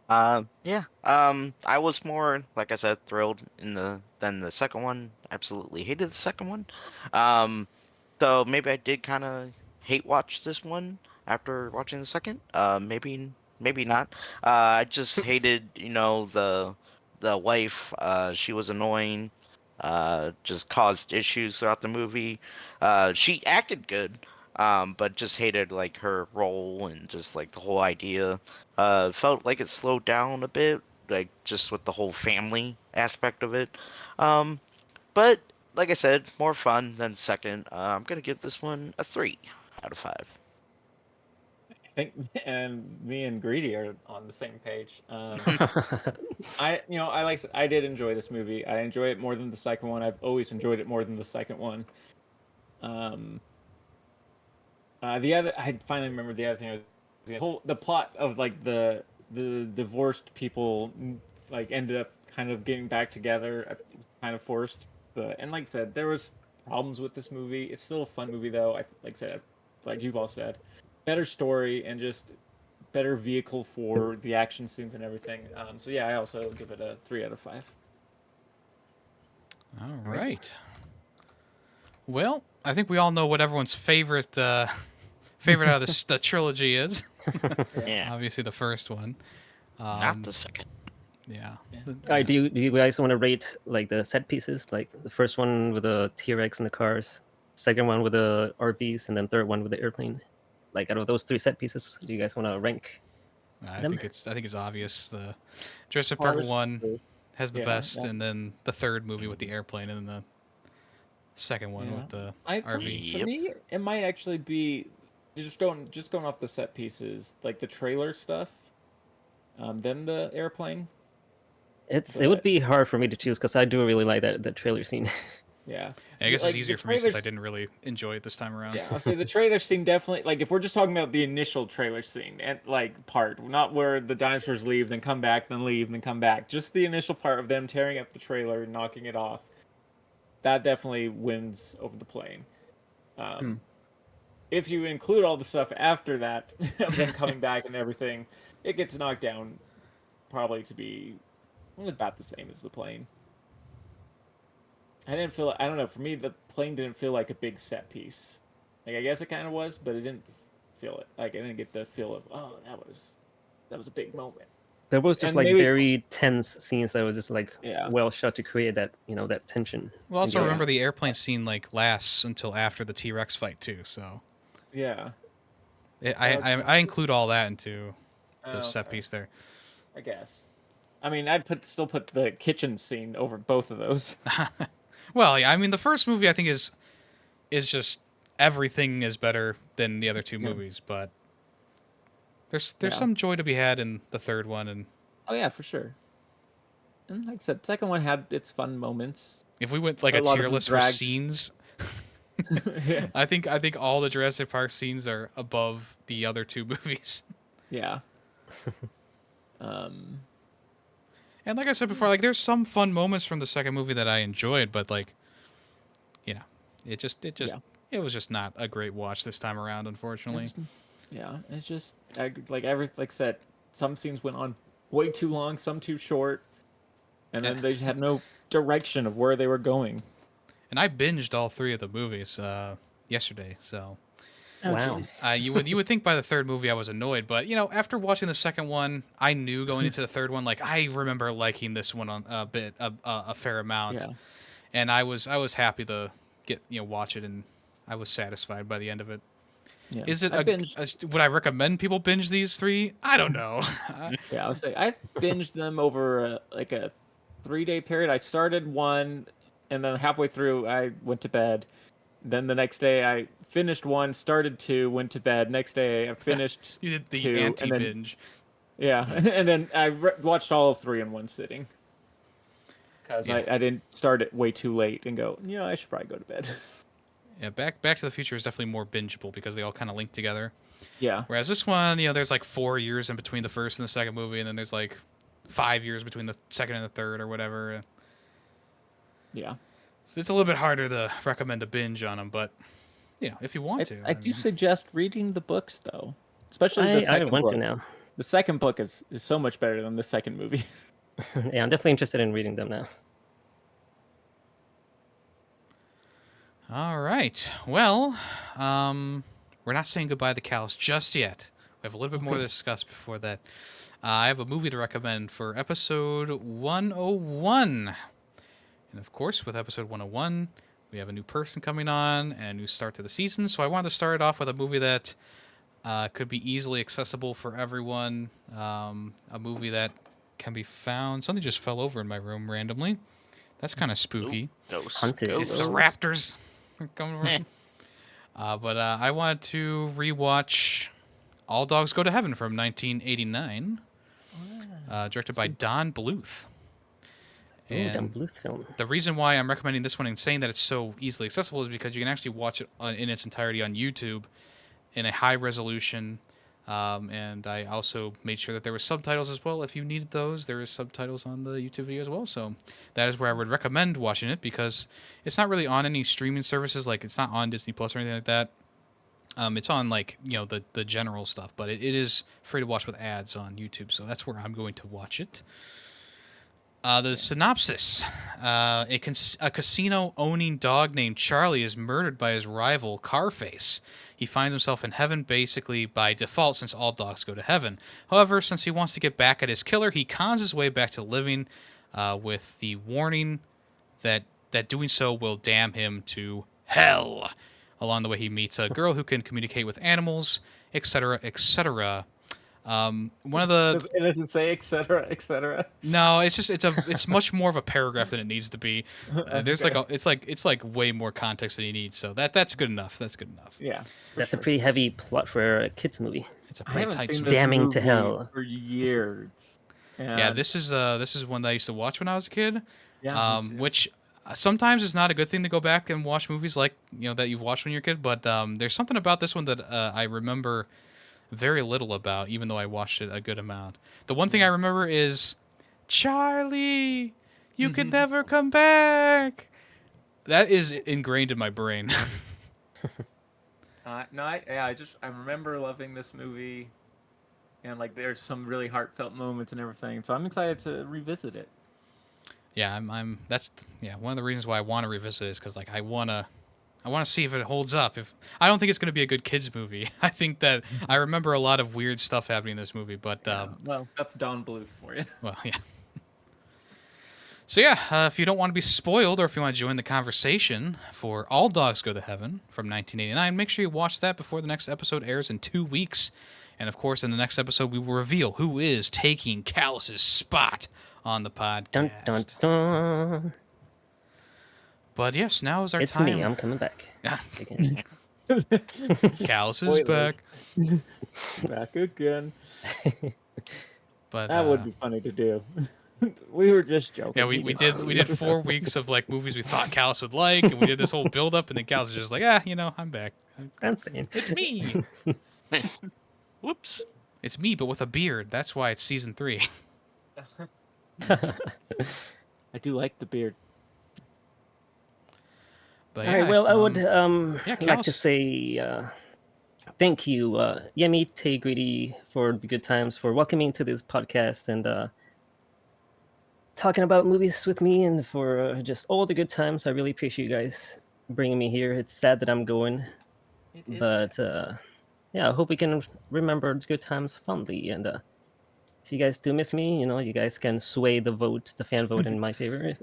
Yeah. I was more, like I said, thrilled than the second one. Absolutely hated the second one. Um, so maybe I did kind of hate watch this one after watching the second. Maybe not. I just hated, the wife. She was annoying. Just caused issues throughout the movie. She acted good. But just hated like her role and just like the whole idea. Felt like it slowed down a bit, like just with the whole family aspect of it. Um, but like I said, more fun than second. I'm gonna give this one a 3 out of 5. I think, and me and Greedy are on the same page. I did enjoy this movie. I enjoy it more than the second one. I've always enjoyed it more than the second one. Um, I finally remember the other thing. The plot of like the divorced people like ended up kind of getting back together. It was kind of forced, but and like I said, there was problems with this movie. It's still a fun movie though. Like I said, like you've all said, better story and just better vehicle for the action scenes and everything. So yeah, I also give it a 3 out of 5. All right. Well, I think we all know what everyone's favorite out of the trilogy is. Yeah, Obviously, the first one. not the second. Yeah. Alright, do you guys want to rate like the set pieces? Like the first one with the T-Rex and the cars, second one with the RVs, and then third one with the airplane. Like out of those 3 set pieces, do you guys want to rank? I them? think it's obvious. The Jurassic Park Cars, 1 has the yeah, best, yeah. and then the third movie with the airplane, and then the second one Yeah. with the For RV. me, it might actually be just going off the set pieces, like the trailer stuff, then the airplane. It would But be hard for me to choose because I do really like that trailer scene. yeah, I guess like it's the easier for me since I trailers. didn't really enjoy it this time around. Yeah, I'll say the trailer scene definitely. Like if we're just talking about the initial trailer scene and like part, not where the dinosaurs leave, then come back, then leave, then come back. Just the initial part of them tearing up the trailer and knocking it off. That definitely wins over the plane. If you include all the stuff after that, of them coming back and everything, it gets knocked down probably to be about the same as the plane. I didn't feel. I don't know. For me, the plane didn't feel like a big set piece. Like I guess it kind of was, but it didn't feel it. Like I didn't get the feel of that was a big moment. There was just And like maybe very tense scenes that was just like Yeah. well shot to create that that tension. Well, also in the remember air. the airplane scene like lasts until after the T-Rex fight too. So Yeah. I include all that into the Oh, set okay. piece there. I guess. I mean, I'd still put the kitchen scene over both of those. Well, yeah, I mean the first movie I think is just everything is better than the other 2 Yeah. movies, but there's Yeah. some joy to be had in the third one, and Oh yeah, for sure. And like I said, second one had its fun moments. if we went like A a lot of tier them list for dragged. scenes, Yeah. I think all the Jurassic Park scenes are above the other 2 movies. Yeah. Um. And like I said before, like there's some fun moments from the second movie that I enjoyed, but like, it Yeah. it was just not a great watch this time around, unfortunately. Yeah, it's just like I said, some scenes went on way too long, some too short, and then they just had no direction of where they were going. And I binged all 3 of the movies yesterday, so Oh, Wow. jeez. you would think by the third movie I was annoyed, but after watching the second one, I knew going into the third one, like I remember liking this one on a fair amount, Yeah. and I was happy to get watch it, and I was satisfied by the end of it. Yeah. Is it I binged? would I recommend people binge these 3? I don't know. Yeah, I would say I binged them over like a 3-day period. I started one, and then halfway through I went to bed. Then the next day I finished one, started 2, went to bed. Next day I finished You did the 2, and then anti-binge. yeah, and then I watched all 3 in one sitting because Yeah. I didn't start it way too late and go, I should probably go to bed. Yeah, Back to the Future is definitely more bingeable because they all kind of link together. Yeah. Whereas this one, there's like 4 years in between the first and the second movie, and then there's like 5 years between the second and the third or whatever. Yeah. It's a little bit harder to recommend a binge on them, but if you want to. I do mean, suggest reading the books though, especially the I second want book. to now. The second book is so much better than the second movie. Yeah, I'm definitely interested in reading them now. All right. Well, we're not saying goodbye to Callus just yet. We have a little bit more to discuss before that. I have a movie to recommend for episode 101. And of course, with episode 101, we have a new person coming on and a new start to the season. So I wanted to start off with a movie that could be easily accessible for everyone. A movie that can be found. Something just fell over in my room randomly. That's kind of spooky. Ghosts. Hunted. It's the Raptors coming over. But I wanted to rewatch All Dogs Go to Heaven from 1989, directed by Don Bluth. Ooh, Dan And Bluth film. the reason why I'm recommending this one and saying that it's so easily accessible is because you can actually watch it in its entirety on YouTube in a high resolution. And I also made sure that there were subtitles as well. If you needed those, there is subtitles on the YouTube video as well. So that is where I would recommend watching it, because it's not really on any streaming services. Like, it's not on Disney Plus or anything like that. It's on, like, the general stuff, but it is free to watch with ads on YouTube. So that's where I'm going to watch it. The synopsis. A casino-owning dog named Charlie is murdered by his rival, Carface. He finds himself in heaven basically by default, since all dogs go to heaven. However, since he wants to get back at his killer, he cons his way back to living with the warning that doing so will damn him to hell. Along the way, he meets a girl who can communicate with animals, etc., etc. One of the It doesn't say etc. etc. No, it's much more of a paragraph than it needs to be. There's Okay. it's like way more context than you need. So that's good enough. That's good enough. Yeah. That's a pretty heavy plot for a kids movie. It's a I pretty haven't tight seen script. this Damning to movie hell. for years. Yeah, And- this is one that I used to watch when I was a kid. Yeah, me too. Which sometimes is not a good thing to go back and watch movies like that you've watched when you're a kid. But there's something about this one that I remember very little about, even though I watched it a good amount. The one thing I remember is, Charlie, you can never come back. That is ingrained in my brain. No, I remember loving this movie, and like there's some really heartfelt moments and everything. So I'm excited to revisit it. Yeah, that's one of the reasons why I want to revisit it, is because like I want to see if it holds up. If I don't think it's going to be a good kids movie. I think that I remember a lot of weird stuff happening in this movie, but Well, that's Don Bluth for you. well, yeah. So yeah, if you don't want to be spoiled, or if you want to join the conversation for All Dogs Go to Heaven from 1989, make sure you watch that before the next episode airs in 2 weeks. And of course, in the next episode, we will reveal who is taking Callus's spot on the podcast. Dun dun dun. But yes, now is our It's time. me. I'm coming back. Yeah. Again. Callus is back. Back again. But That would be funny to do. We were just joking. yeah, we did 4 weeks of like movies we thought Callus would like, and we did this whole build up, and then Callus is just like, I'm back. I'm staying. It's me. Whoops. It's me, but with a beard. That's why it's season 3. I do like the beard. But All right. Well, I would like Callus. to say thank you, Yemmy Greedy, for the good times, for welcoming to this podcast and talking about movies with me, and for just all the good times. I really appreciate you guys bringing me here. It's sad that I'm going, but yeah, I hope we can remember the good times fondly. And if you guys do miss me, you guys can sway the fan vote in my favor.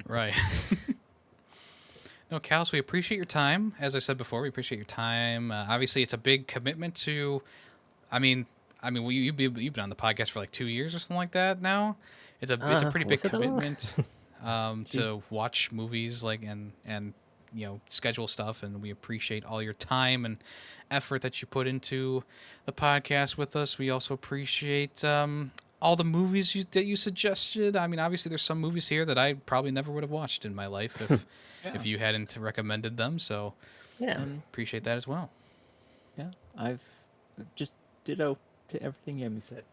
Right. No, Callus, we appreciate your time. As I said before, we appreciate your time. Obviously, it's a big commitment to. I mean, you've been on the podcast for like 2 years or something like that now. It's a pretty big was it that long? commitment to watch movies and schedule stuff, and we appreciate all your time and effort that you put into the podcast with us. We also appreciate all the movies that you suggested. I mean, obviously, there's some movies here that I probably never would have watched in my life if you hadn't recommended them. So Yeah. appreciate that as well. Yeah, I've just ditto to everything Yemi said.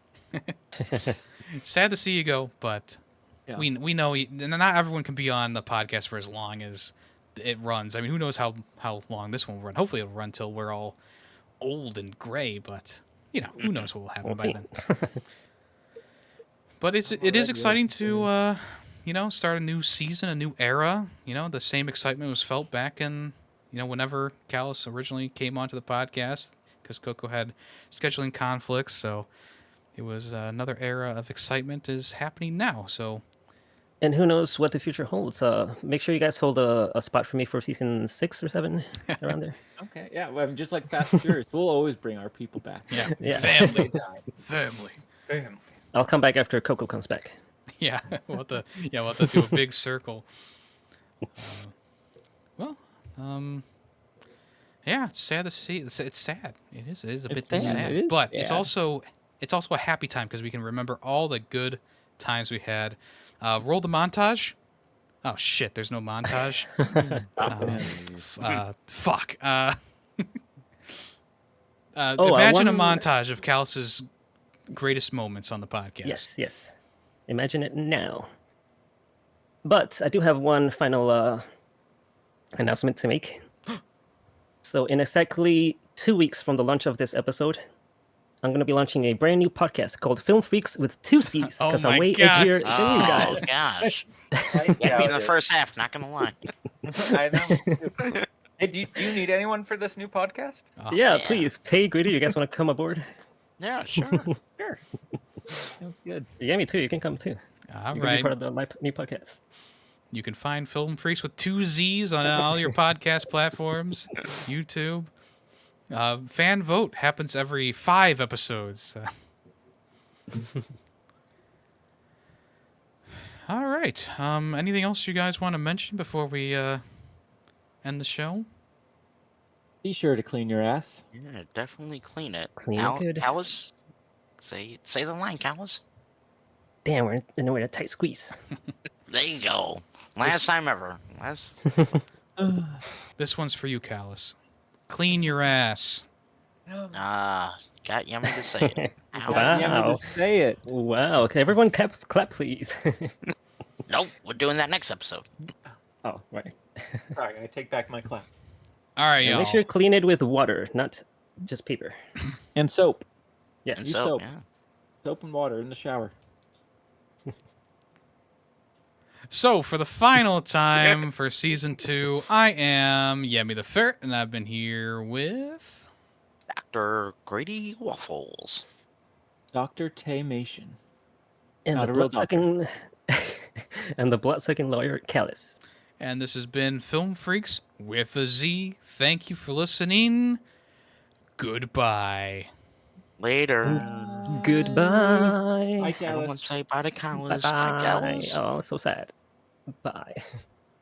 Sad to see you go, but Yeah. we know not everyone can be on the podcast for as long as it runs. I mean, who knows how long this one will run? Hopefully, it'll run till we're all old and gray, but who knows what will happen We'll by see. then. But it is already exciting looking to start a new season, a new era. The same excitement was felt back in whenever Callus originally came onto the podcast, because Coco had scheduling conflicts, so it was another era of excitement is happening now. So And who knows what the future holds? Make sure you guys hold a spot for me for season 6 or 7, around there. Okay, yeah. Well, I mean, just like Fast and Furious, we'll always bring our people back. Yeah. family, Anytime. family. Family. I'll come back after Coco comes back. Yeah, we'll have to do a big circle. Well, yeah, it's sad to see. It's sad. It is a bit sad. sad, It is but it's sad. also a happy time because we can remember all the good times we had. Roll the montage. Oh shit! There's no montage. Fuck. Imagine a one- montage of Callus's greatest moments on the podcast. Yes. Imagine it now. But I do have one final announcement to make. So, in exactly 2 weeks from the launch of this episode, I'm going to be launching a brand new podcast called Film Freaks with 2 C's, Oh because my I'm way God. edgier than you guys. gosh. Nice Get me in the doubt. first half, not gonna lie. I know. Hey, do you need anyone for this new podcast? Oh, Yeah, Yeah. please. Tay, Greedy, you guys want to come aboard? Yeah, sure. Sure. Sounds good. Yeah, me too. You can come too. all You're going to be right. part of my new podcast. You can find Film Freaks with 2 Z's on all your podcast platforms, YouTube. Fan vote happens every 5 episodes. All right. Anything else you guys want to mention before we end the show? Be sure to clean your ass. Yeah, definitely clean it. Clean it good. Callus, say the line, Callus. Damn, we're in a tight squeeze. There you go. Last time ever. This one's for you, Callus. Clean your ass. Got Yummy to say it. Ow. Wow. Yeah, me to say it. Wow. Okay, everyone clap please. Nope, we're doing that next episode. Oh, right. Sorry, I take back my clap. All right, And y'all. make sure you clean it with water, not just paper. And soap. Yes. And Use so, soap. yeah. Soap and water in the shower. So, for the final time for season 2, I am YemmytheFerret, and I've been here with. Dr. Grady Waffles. Dr. Taymation. And Not the a real blood-sucking and the blood-sucking lawyer Callus. And this has been Film Freaks with a Z. Thank you for listening. Goodbye. Later. Goodbye. Bye, Everyone Callus. say bye to Callus. Bye, Bye. Callus. Oh, so sad. Bye.